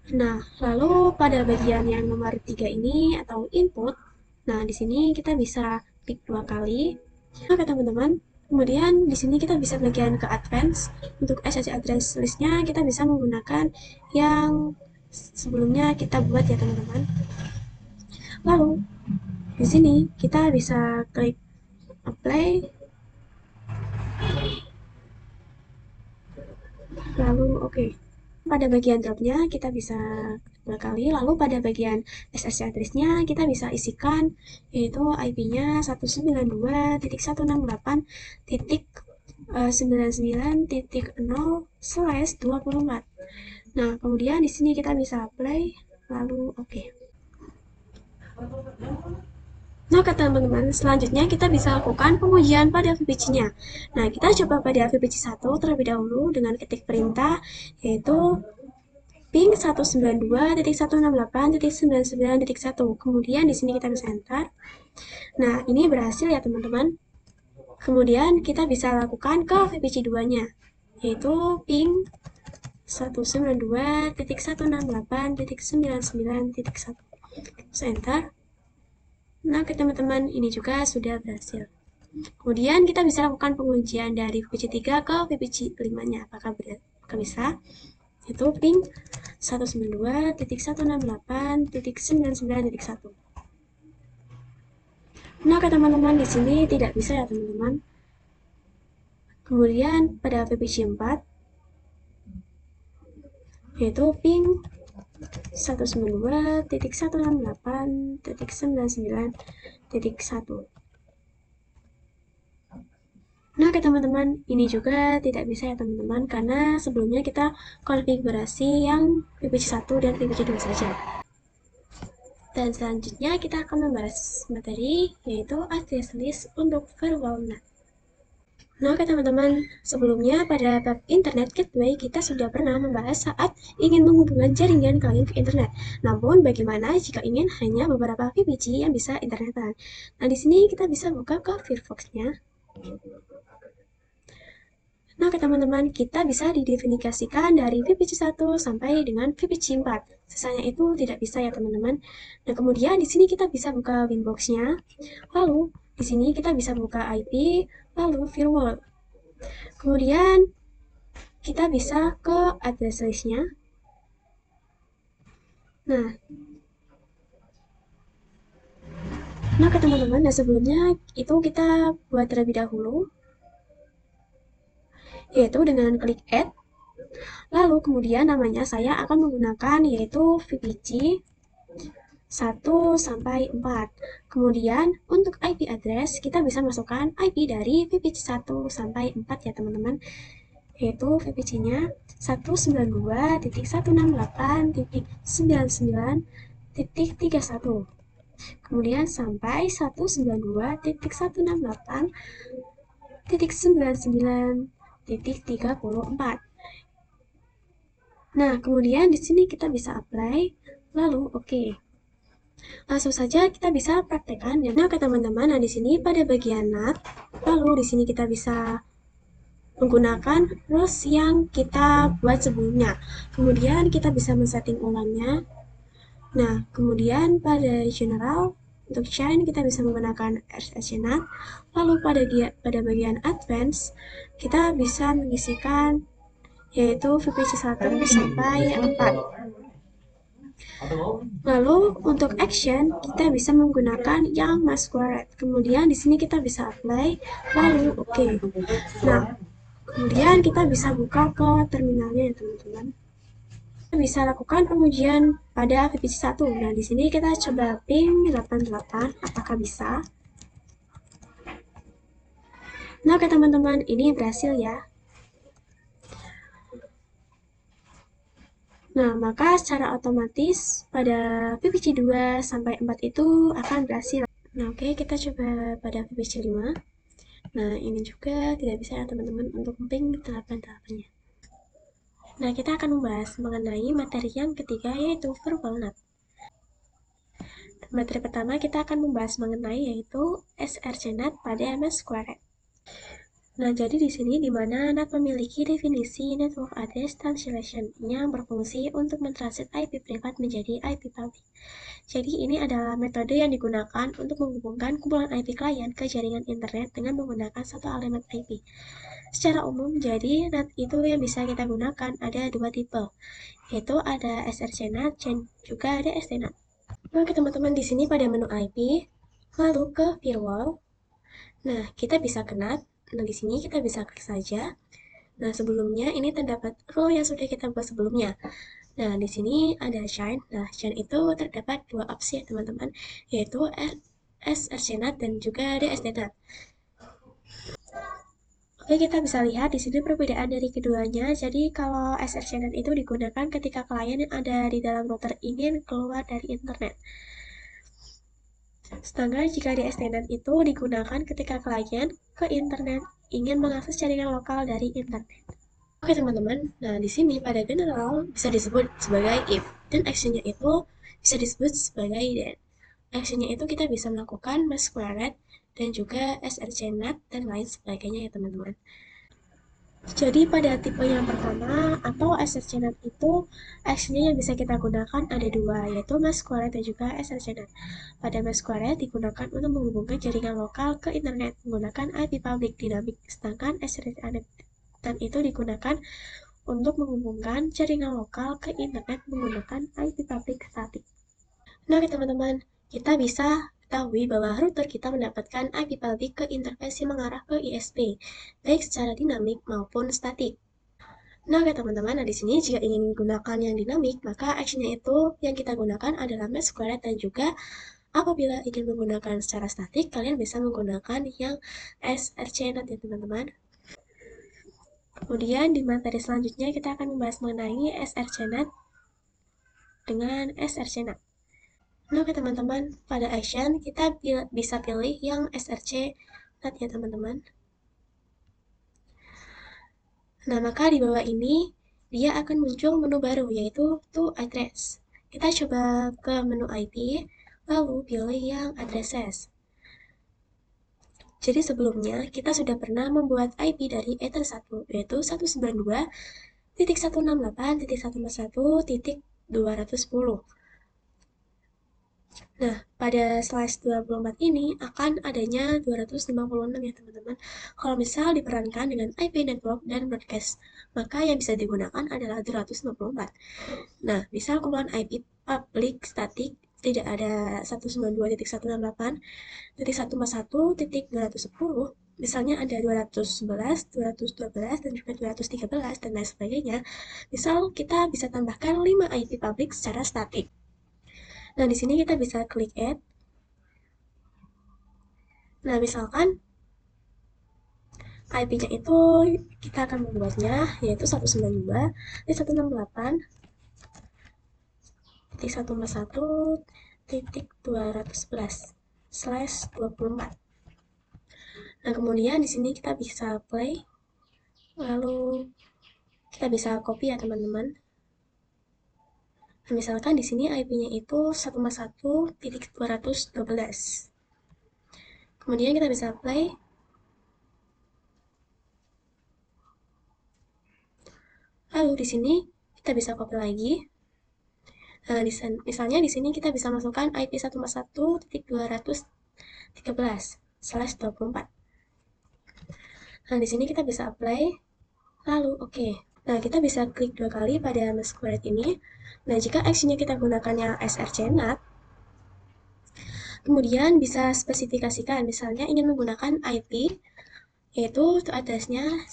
Nah, lalu pada bagian yang nomor 3 ini atau input, nah di sini kita bisa klik 2 kali. Oke teman-teman, kemudian di sini kita bisa bagian ke advance. Untuk SSH address listnya kita bisa menggunakan yang sebelumnya kita buat ya teman-teman. Lalu di sini kita bisa klik apply. Lalu oke. Pada bagian dropnya kita bisa 2 kali. Lalu pada bagian SSC address-nya kita bisa isikan yaitu IP-nya 192.168.99.0/24. Nah, kemudian di sini kita bisa apply, lalu oke. Nah, teman-teman, selanjutnya kita bisa lakukan pengujian pada VPC-nya. Nah, kita coba pada VPC 1 terlebih dahulu dengan ketik perintah yaitu ping 192.168.99.1. Kemudian di sini kita bisa enter. Nah, ini berhasil ya, teman-teman. Kemudian kita bisa lakukan ke VPC 2-nya yaitu ping 192.168.99.1. Bisa enter. Nah, teman-teman, ini juga sudah berhasil. Kemudian kita bisa lakukan pengujian dari VPC 3 ke VPC 5-nya. Apakah bisa? Itu ping 192.168.99.1. Nah, teman-teman, di sini tidak bisa ya, teman-teman. Kemudian pada VPC 4 yaitu ping 192.168.99.1. Nah, teman-teman, ini juga tidak bisa ya, teman-teman, karena sebelumnya kita konfigurasi yang VPC 1 dan VPC 2 saja. Dan selanjutnya kita akan membahas materi yaitu address list untuk firewall NAT. Nah, teman-teman, sebelumnya pada bab Internet Gateway kita sudah pernah membahas saat ingin menghubungkan jaringan klien ke internet. Namun, bagaimana jika ingin hanya beberapa VPC yang bisa internetan? Nah, di sini kita bisa buka ke Firefox-nya. Nah, teman-teman, kita bisa didefinisikan dari VPC 1 sampai dengan VPC 4. Sisanya itu tidak bisa ya, teman-teman. Nah, kemudian di sini kita bisa buka Winbox-nya. Lalu, di sini kita bisa buka IP, lalu firewall. Kemudian, kita bisa ke address list-nya. Nah, teman-teman, sebelumnya itu kita buat terlebih dahulu, yaitu dengan klik add. Lalu kemudian namanya saya akan menggunakan yaitu VPC 1 sampai 4. Kemudian untuk IP address kita bisa masukkan IP dari VPC 1 sampai 4 ya, teman-teman. Yaitu VPC-nya 192.168.99.31. Kemudian sampai 192.168.99.34. Nah, kemudian di sini kita bisa apply, lalu oke. Langsung saja kita bisa praktekkan. Nah, teman-teman, nah di sini pada bagian NAT, lalu di sini kita bisa menggunakan rules yang kita buat sebelumnya. Kemudian kita bisa men-setting ulangnya. Nah, kemudian pada general untuk chain kita bisa menggunakan SSC NAT. Lalu pada bagian advance kita bisa mengisikan yaitu VPC 1 sampai 4. Lalu untuk action kita bisa menggunakan yang masquerade. Kemudian di sini kita bisa apply, lalu oke. Nah, kemudian kita bisa buka ke terminalnya ya, teman-teman. Kita bisa lakukan pengujian pada VPC 1. Nah, di sini kita coba ping 88 apakah bisa. Nah, teman-teman, ini berhasil ya. Nah, maka secara otomatis pada VPC 2 sampai 4 itu akan berhasil. Nah, oke, kita coba pada VPC 5. Nah, ini juga tidak bisa ya, teman-teman, untuk ping 88-nya. Nah, kita akan membahas mengenai materi yang ketiga yaitu virtual NAT. Materi pertama kita akan membahas mengenai yaitu SRC NAT pada MS Squared. Nah, jadi di sini di mana NAT memiliki definisi Network Address Translation yang berfungsi untuk mentranslate IP privat menjadi IP public. Jadi ini adalah metode yang digunakan untuk menghubungkan kumpulan IP klien ke jaringan internet dengan menggunakan satu elemen IP. Secara umum, jadi NAT itu yang bisa kita gunakan ada dua tipe, yaitu ada SRC NAT dan juga ada SD-NAT. Oke, teman-teman, di sini pada menu IP, lalu ke firewall. Nah, kita bisa ke NAT. Nah, di sini kita bisa klik saja. Nah, sebelumnya ini terdapat rule yang sudah kita buat sebelumnya. Nah, di sini ada Shine. Nah, Shine itu terdapat dua opsi ya teman-teman, yaitu SRCNet dan juga DSDNet. Oke, kita bisa lihat di sini perbedaan dari keduanya. Jadi, kalau SRCNet itu digunakan ketika klien yang ada di dalam router ingin keluar dari internet. Sedangkan jika DSDNet itu digunakan ketika klien ke internet ingin mengakses jaringan lokal dari internet. Oke teman-teman, nah di sini pada general bisa disebut sebagai if dan actionnya itu bisa disebut sebagai then. Actionnya itu kita bisa melakukan mass query dan juga SRCNet dan lain sebagainya ya teman-teman. Jadi pada tipe yang pertama atau SRCNet itu actionnya yang bisa kita gunakan ada dua, yaitu mass query dan juga SRCNet. Pada mass query digunakan untuk menghubungkan jaringan lokal ke internet menggunakan IP public dinamik, sedangkan SRCNet dan itu digunakan untuk menghubungkan jaringan lokal ke internet menggunakan IP public static. Nah, teman-teman, kita bisa ketahui bahwa router kita mendapatkan IP public ke interface yang mengarah ke ISP, baik secara dinamik maupun statik. Nah, teman-teman, nah di sini jika ingin menggunakan yang dinamik, maka actionnya itu yang kita gunakan adalah mass query dan juga apabila ingin menggunakan secara statik, kalian bisa menggunakan yang SRCNet ya teman-teman. Kemudian di materi selanjutnya kita akan membahas mengenai SRCNet dengan SRCNet. Nah, oke teman-teman, pada action kita bisa pilih yang SRCNet ya teman-teman. Nah, maka di bawah ini dia akan muncul menu baru yaitu to address. Kita coba ke menu IP, lalu pilih yang addresses. Jadi sebelumnya kita sudah pernah membuat IP dari Ether 1 yaitu 192.168.141.210. Nah, pada slash 24 ini akan adanya 256 ya teman-teman. Kalau misal diperankan dengan IP network dan broadcast, maka yang bisa digunakan adalah 254. Nah, misal kumpulan IP public static tidak ada 192.168.141.210, misalnya ada 211, 212, dan juga 213, dan lain sebagainya. Misal kita bisa tambahkan 5 IP public secara statik. Nah, di sini kita bisa klik add. Nah, misalkan IP-nya itu kita akan membuatnya yaitu 192.168.141.211/24. Nah, kemudian di sini kita bisa play, lalu kita bisa copy ya teman-teman. Nah, misalkan di sini IP-nya itu 151.212. Kemudian kita bisa play. Lalu di sini kita bisa copy lagi. Nah, misalnya di sini kita bisa masukkan IP 151.213/24. Nah, di sini kita bisa apply, lalu oke. Nah, kita bisa klik dua kali pada mass query ini. Nah, jika actionnya kita gunakannya SRCNet, kemudian bisa spesifikasikan, misalnya ingin menggunakan IP, yaitu address-nya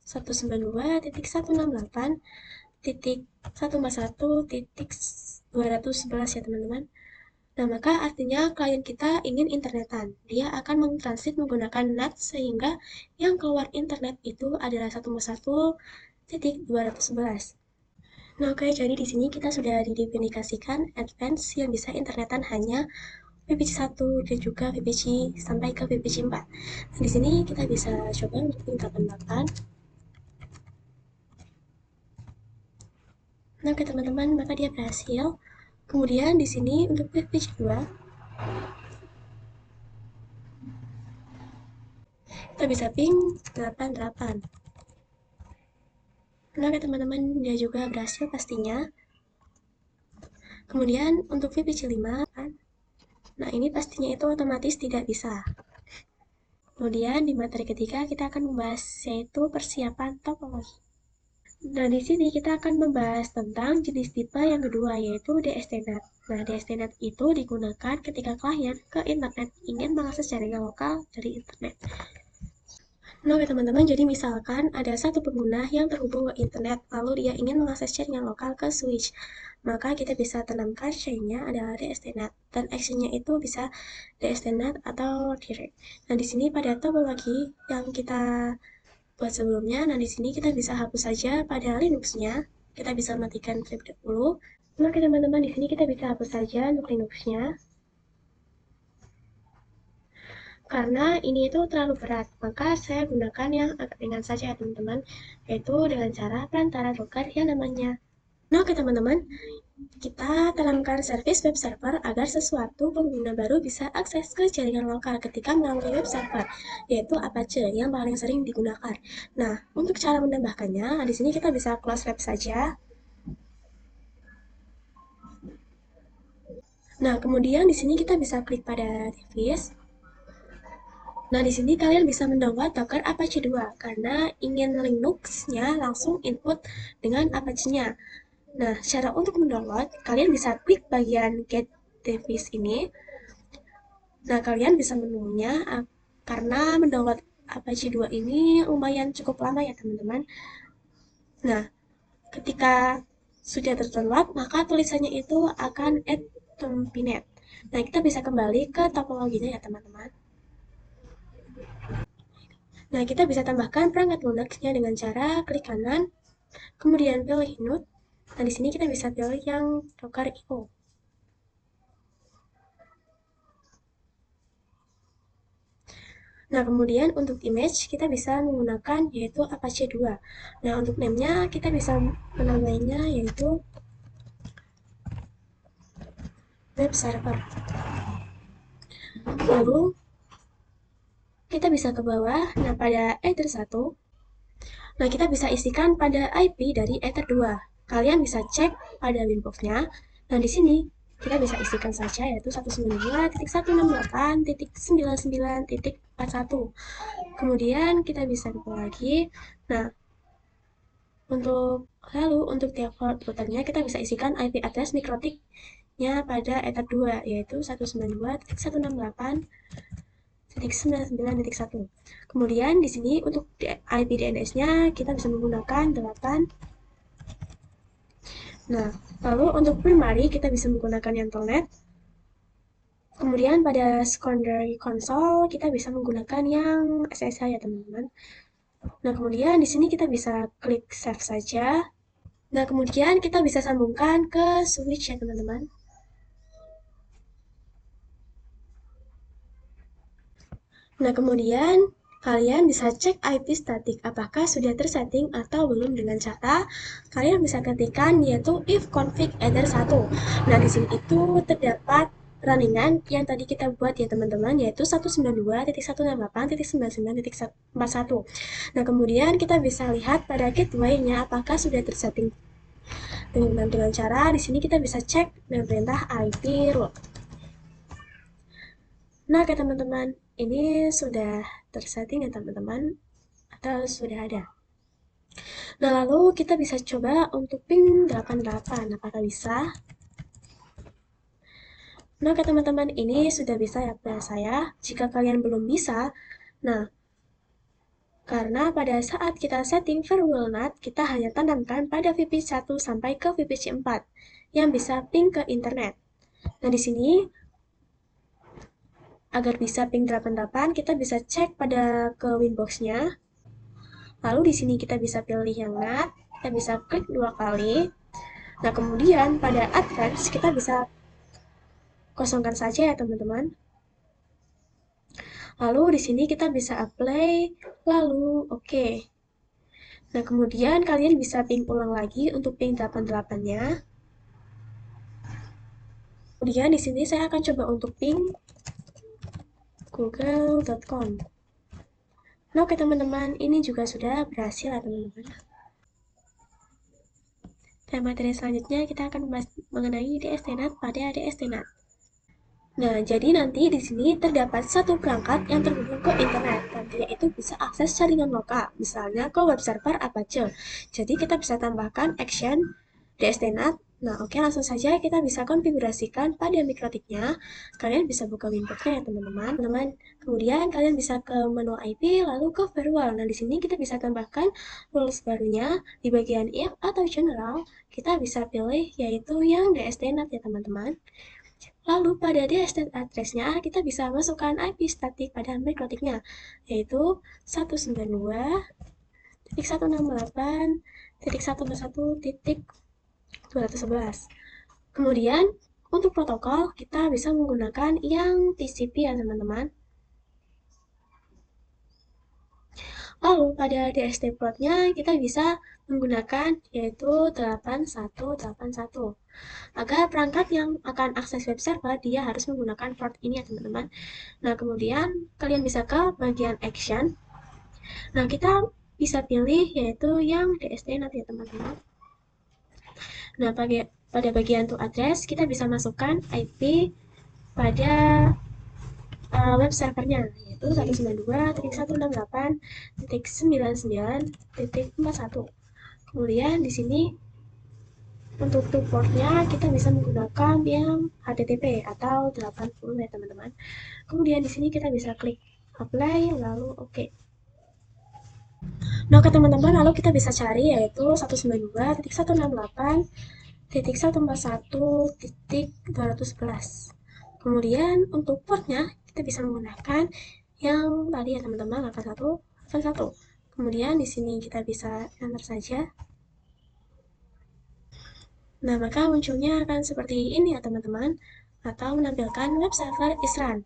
192.168.141.211 ya teman-teman. Nah, maka artinya klien kita ingin internetan. Dia akan mentransit menggunakan NAT sehingga yang keluar internet itu adalah 151.211. Nah, oke, jadi di sini kita sudah didefinisikan advance yang bisa internetan hanya VPC 1 dan juga VPC sampai ke VPC 4. Nah, di sini kita bisa coba untuk tingkatan 8. Nah, oke teman-teman, maka dia berhasil. Kemudian di sini untuk VPC 2 kita bisa ping 88. Nah, oke teman-teman, dia juga berhasil pastinya. Kemudian untuk VPC 5, nah ini pastinya itu otomatis tidak bisa. Kemudian di materi ketiga kita akan membahas yaitu persiapan topologi. Nah, di sini kita akan membahas tentang jenis tipe yang kedua yaitu DSDNet. Nah, DSDNet itu digunakan ketika klien ke internet ingin mengakses jaringan lokal dari internet. Nah, oke teman-teman, jadi misalkan ada satu pengguna yang terhubung ke internet, lalu dia ingin mengakses jaringan lokal ke switch, maka kita bisa tanamkan chain-nya adalah DSTNet, dan action-nya itu bisa DSTNet atau direct. Nah, di sini pada topologi yang kita buat sebelumnya, nah di sini kita bisa hapus saja pada Linux-nya, kita bisa matikan terlebih dahulu. Nah, oke teman-teman, di sini kita bisa hapus saja untuk Linux-nya, karena ini itu terlalu berat, maka saya gunakan yang agak ringan saja ya teman-teman, yaitu dengan cara perantara Docker yang namanya. Nah, oke teman-teman, kita tanamkan service web server agar sesuatu pengguna baru bisa akses ke jaringan lokal ketika melalui web server, yaitu Apache yang paling sering digunakan. Nah, untuk cara menambahkannya, di sini kita bisa close web saja. Nah, kemudian di sini kita bisa klik pada device. Nah, di sini kalian bisa mendownload Docker Apache 2 karena ingin Linux-nya langsung input dengan Apache-nya. Nah, cara untuk mendownload, kalian bisa klik bagian Get Device ini. Nah, kalian bisa menemunya karena mendownload Apache 2 ini lumayan cukup lama ya, teman-teman. Nah, ketika sudah terdownload, maka tulisannya itu akan add tempinet. Nah, kita bisa kembali ke topologinya ya, teman-teman. Nah, kita bisa tambahkan perangkat Linux-nya dengan cara klik kanan, kemudian pilih node. Nah, di sini kita bisa pilih yang Docker IO. Nah, kemudian untuk image kita bisa menggunakan yaitu Apache 2. Nah, untuk name-nya kita bisa menamainya yaitu web server. Lalu kita bisa ke bawah. Nah, pada Ether 1, nah kita bisa isikan pada IP dari Ether 2. Kalian bisa cek pada winbox-nya. Nah, di sini kita bisa isikan saja yaitu 192.168.99.41. Kemudian kita bisa buka lagi. Nah, untuk tiap routernya kita bisa isikan IP address mikrotiknya pada Ether 2 yaitu 192.168.99.1. Kemudian di sini untuk IP DNS-nya kita bisa menggunakan 8. Nah, lalu untuk primary kita bisa menggunakan yang telnet. Kemudian pada secondary console kita bisa menggunakan yang SSH ya teman-teman. Nah, kemudian di sini kita bisa klik save saja. Nah, kemudian kita bisa sambungkan ke switch ya teman-teman. Nah, kemudian kalian bisa cek IP static apakah sudah tersetting atau belum dengan cara kalian bisa ketikkan yaitu if config ether 1. Nah, di sini itu terdapat runningan yang tadi kita buat ya teman-teman yaitu 192.168.99.41. Nah, kemudian kita bisa lihat pada gateway-nya apakah sudah tersetting dengan cara di sini kita bisa cek dengan perintah IP root. Nah, oke teman-teman, ini sudah tersetting ya teman-teman, atau sudah ada. Nah, lalu kita bisa coba untuk ping 88, apakah bisa? Nah, oke teman-teman, ini sudah bisa ya pada saya. Jika kalian belum bisa, nah, karena pada saat kita setting firewall NAT, kita hanya tanamkan pada VPC 1 sampai ke VPC 4 yang bisa ping ke internet. Nah, di sini agar bisa ping 88, kita bisa cek pada ke winbox-nya. Lalu di sini kita bisa pilih yang NAT, kita bisa klik 2 kali. Nah, kemudian pada advance kita bisa kosongkan saja ya teman-teman. Lalu di sini kita bisa apply, lalu oke. Nah, kemudian kalian bisa ping ulang lagi untuk ping 88-nya. Kemudian di sini saya akan coba untuk ping google.com. Nah, oke teman-teman, ini juga sudah berhasil ya teman-teman. Dan materi selanjutnya kita akan membahas mengenai DSTNet pada DSTNet. Nah, jadi nanti di sini terdapat satu perangkat yang terhubung ke internet dan dia itu bisa akses jaringan lokal, misalnya ke web server Apache. Jadi kita bisa tambahkan action DSTNet Nah, oke, langsung saja kita bisa konfigurasikan pada mikrotiknya. Kalian bisa buka Winbox-nya ya, teman-teman. Kemudian kalian bisa ke menu IP, lalu ke firewall. Nah, di sini kita bisa tambahkan rules barunya. Di bagian if atau general, kita bisa pilih yaitu yang DST-NAT ya, teman-teman. Lalu pada DST address-nya, kita bisa masukkan IP statik pada mikrotiknya, yaitu 192.168.141.211. Kemudian, untuk protokol, kita bisa menggunakan yang TCP ya, teman-teman. Lalu, pada DST portnya, kita bisa menggunakan yaitu 8181. Agar perangkat yang akan akses web server, dia harus menggunakan port ini ya, teman-teman. Nah, kemudian kalian bisa ke bagian action. Nah, kita bisa pilih yaitu yang DST nanti ya, teman-teman. Nah, pada bagian to address, kita bisa masukkan IP pada web servernya, yaitu 192.168.99.41. Kemudian di sini untuk portnya kita bisa menggunakan yang HTTP atau 80 ya, teman-teman. Kemudian di sini kita bisa klik apply lalu oke. Nah, oke teman-teman, lalu kita bisa cari yaitu 192.168.141.211. Kemudian untuk portnya kita bisa menggunakan yang tadi ya, teman-teman, 8181. Kemudian di sini kita bisa enter saja. Nah, maka munculnya akan seperti ini ya, teman-teman, atau menampilkan web server is run.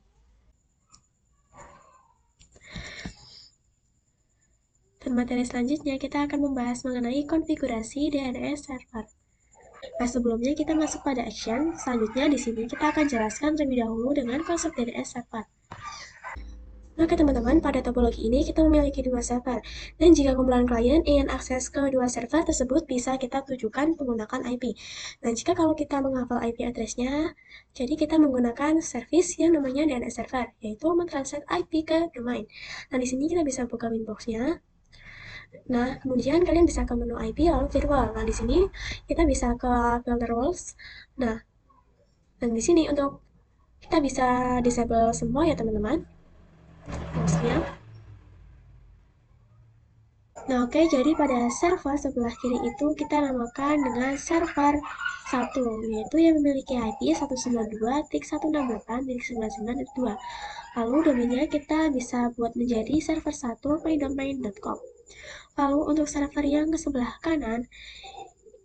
Dan materi selanjutnya kita akan membahas mengenai konfigurasi DNS server. Nah, sebelumnya kita masuk pada action. Selanjutnya di sini kita akan jelaskan terlebih dahulu dengan konsep DNS server. Oke teman-teman, pada topologi ini kita memiliki dua server. Dan jika kumpulan klien ingin akses ke dua server tersebut, bisa kita tujukan menggunakan IP. Dan jika kalau kita menghafal IP address-nya, jadi kita menggunakan service yang namanya DNS server, yaitu mentranslate IP ke domain. Nah, di sini kita bisa buka Winbox-nya. Nah, kemudian kalian bisa ke menu IP lalu firewall. Nah, di sini kita bisa ke filter rules. Nah, dan di sini untuk kita bisa disable semua ya, teman-teman. Rulesnya. Nah, oke, jadi pada server sebelah kiri itu kita namakan dengan server 1, yaitu yang memiliki IP 192.168.199.2. Lalu domainnya kita bisa buat menjadi server 1 mydomain.com. Lalu untuk server yang ke sebelah kanan,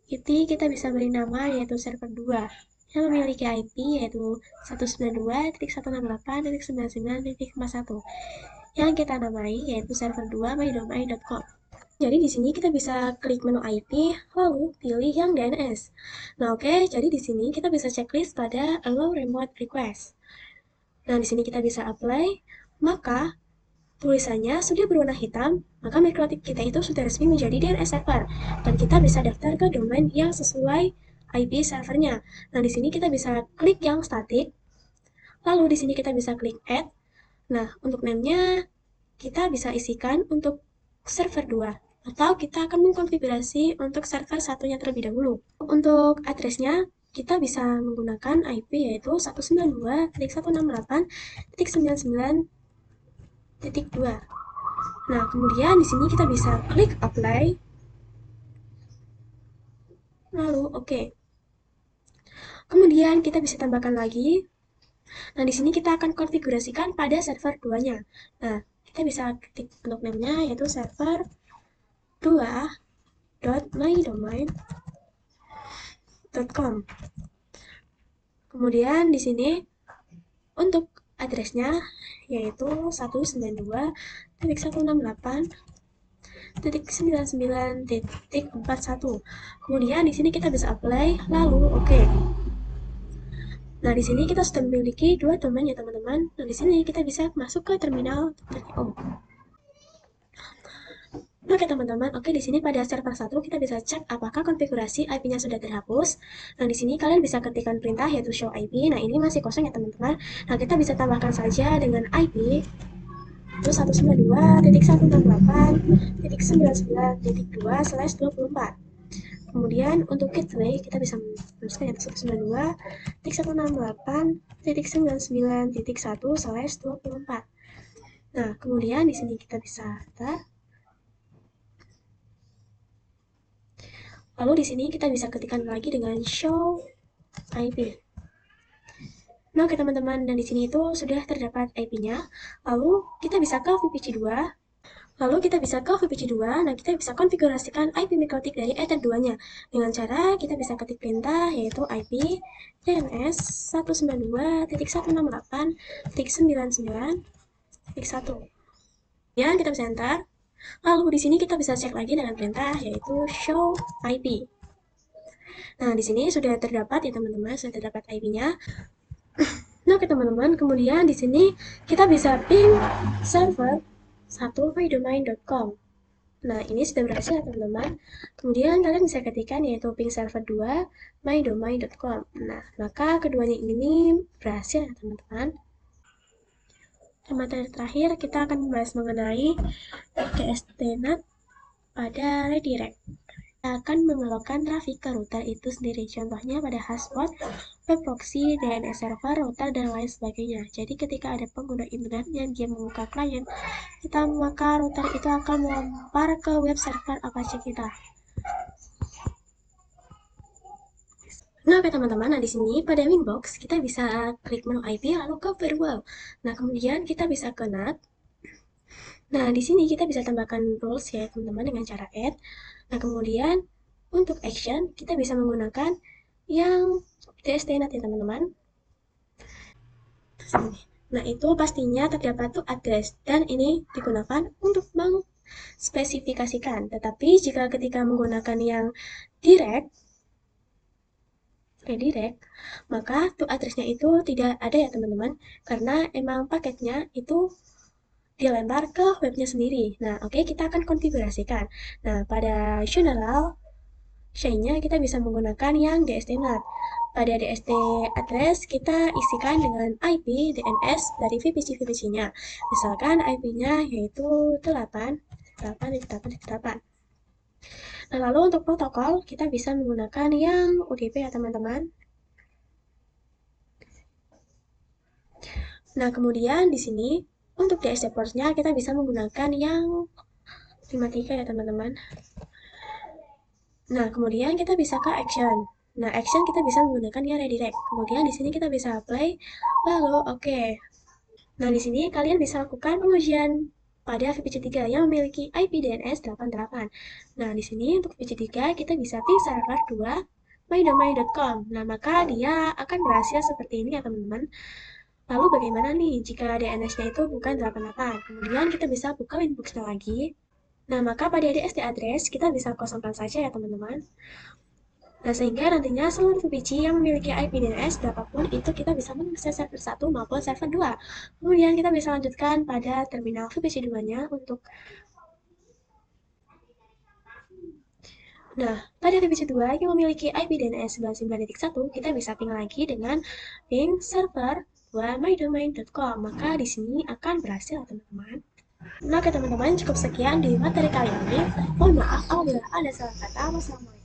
itu kita bisa beri nama yaitu server 2 yang memiliki IP yaitu 192.168.99.1 yang kita namai yaitu server 2 mydomain.com. Jadi di sini kita bisa klik menu IP lalu pilih yang DNS. Nah, oke, jadi di sini kita bisa checklist pada allow remote request. Nah, di sini kita bisa apply, maka tulisannya sudah berwarna hitam, maka mikrotik kita itu sudah resmi menjadi DNS server dan kita bisa daftar ke domain yang sesuai IP servernya. Nah, di sini kita bisa klik yang static, lalu di sini kita bisa klik add. Nah, untuk name-nya kita bisa isikan untuk server 2 atau kita akan mengkonfigurasi untuk server satunya terlebih dahulu. Untuk address-nya kita bisa menggunakan IP yaitu 192.168.99.2. Nah, kemudian di sini kita bisa klik apply. Lalu oke. Kemudian kita bisa tambahkan lagi. Nah, di sini kita akan konfigurasikan pada server 2-nya. Nah, kita bisa ketik untuk name-nya yaitu server 2.mydomain.com. Kemudian di sini untuk address-nya yaitu 192.168.99.41. Kemudian di sini kita bisa apply lalu oke. Nah, di sini kita sudah memiliki dua domain ya, teman-teman. Nah, di sini kita bisa masuk ke terminal TPO. Oke teman-teman, oke di sini pada server 1 kita bisa cek apakah konfigurasi IP-nya sudah terhapus. Nah, di sini kalian bisa ketikkan perintah yaitu show IP. Nah, ini masih kosong ya, teman-teman. Nah, kita bisa tambahkan saja dengan IP itu 192.168.99.2/24. kemudian untuk gateway kita bisa menuliskan yang 192.168.99.1/24. Nah, kemudian di sini kita bisa enter. Lalu di sini kita bisa ketikkan lagi dengan show IP. Nah, oke teman-teman, dan di sini itu sudah terdapat IP-nya. Lalu kita bisa ke VPC 2. Nah kita bisa konfigurasikan IP mikrotik dari Ether 2-nya dengan cara kita bisa ketik perintah yaitu IP DNS 192.168.99.1. Kemudian kita bisa enter. Lalu di sini kita bisa cek lagi dengan perintah yaitu show IP. Nah, di sini sudah terdapat ya teman-teman, sudah terdapat IP-nya. Nah, oke teman-teman, kemudian di sini kita bisa ping server 1mydomain.com. Nah, ini sudah berhasil ya teman-teman. Kemudian kalian bisa ketikkan yaitu ping server 2 mydomain.com. Nah, maka keduanya ini berhasil ya teman-teman. Dan materi terakhir kita akan membahas mengenai DSTNet pada redirect. Akan membelokkan trafik ke router itu sendiri. Contohnya pada hotspot, web proxy, DNS server, router, dan lain sebagainya. Jadi ketika ada pengguna internet yang dia membuka klien kita, maka router itu akan melempar ke web server Apache kita. Nah, oke teman-teman, nah di sini pada Winbox kita bisa klik menu IP lalu ke firewall. Nah, kemudian kita bisa ke NAT. Nah, di sini kita bisa tambahkan rules ya teman-teman dengan cara add. Nah, kemudian untuk action kita bisa menggunakan yang DSTNet ya teman-teman. Nah, itu pastinya terdapat tuh address dan ini digunakan untuk mengspesifikasikan. Tetapi jika ketika menggunakan yang redirect, maka tuh addressnya itu tidak ada ya teman-teman, karena emang paketnya itu dilempar ke webnya sendiri. Nah, oke, kita akan konfigurasikan. Nah, pada general Shine-nya kita bisa menggunakan yang DSTNet. Pada DST address kita isikan dengan IP DNS dari VPC-VPC-nya. Misalkan IP-nya yaitu 8.8.8.8. Nah, lalu untuk protokol kita bisa menggunakan yang UDP ya teman-teman. Nah, kemudian di sini untuk DST port-nya kita bisa menggunakan yang 53 ya teman-teman. Nah, kemudian kita bisa ke action. Nah, action kita bisa menggunakan yang redirect. Kemudian di sini kita bisa apply, lalu oke. Nah, di sini kalian bisa lakukan pengujian pada VPC 3 yang memiliki IP DNS 88. Nah, di sini untuk VPC 3 kita bisa ping server 2 mydomain.com. Nah, maka dia akan berhasil seperti ini ya teman-teman. Lalu bagaimana nih jika DNS-nya itu bukan 88? Kemudian kita bisa buka Winbox-nya lagi. Nah, maka pada DST address kita bisa kosongkan saja ya teman-teman. Nah, sehingga nantinya seluruh VPC yang memiliki IP DNS berapapun itu kita bisa mengakses server 1 maupun server 2. Kemudian kita bisa lanjutkan pada terminal VPC 2-nya untuk Nah, pada VPC 2 yang memiliki IP DNS 99.1 kita bisa ping lagi dengan ping server 2 mydomain.com. Maka di sini akan berhasil teman-teman. Nah, oke teman-teman, cukup sekian di materi kali ini. Mohon maaf apabila ada salah kata. Wassalamualaikum.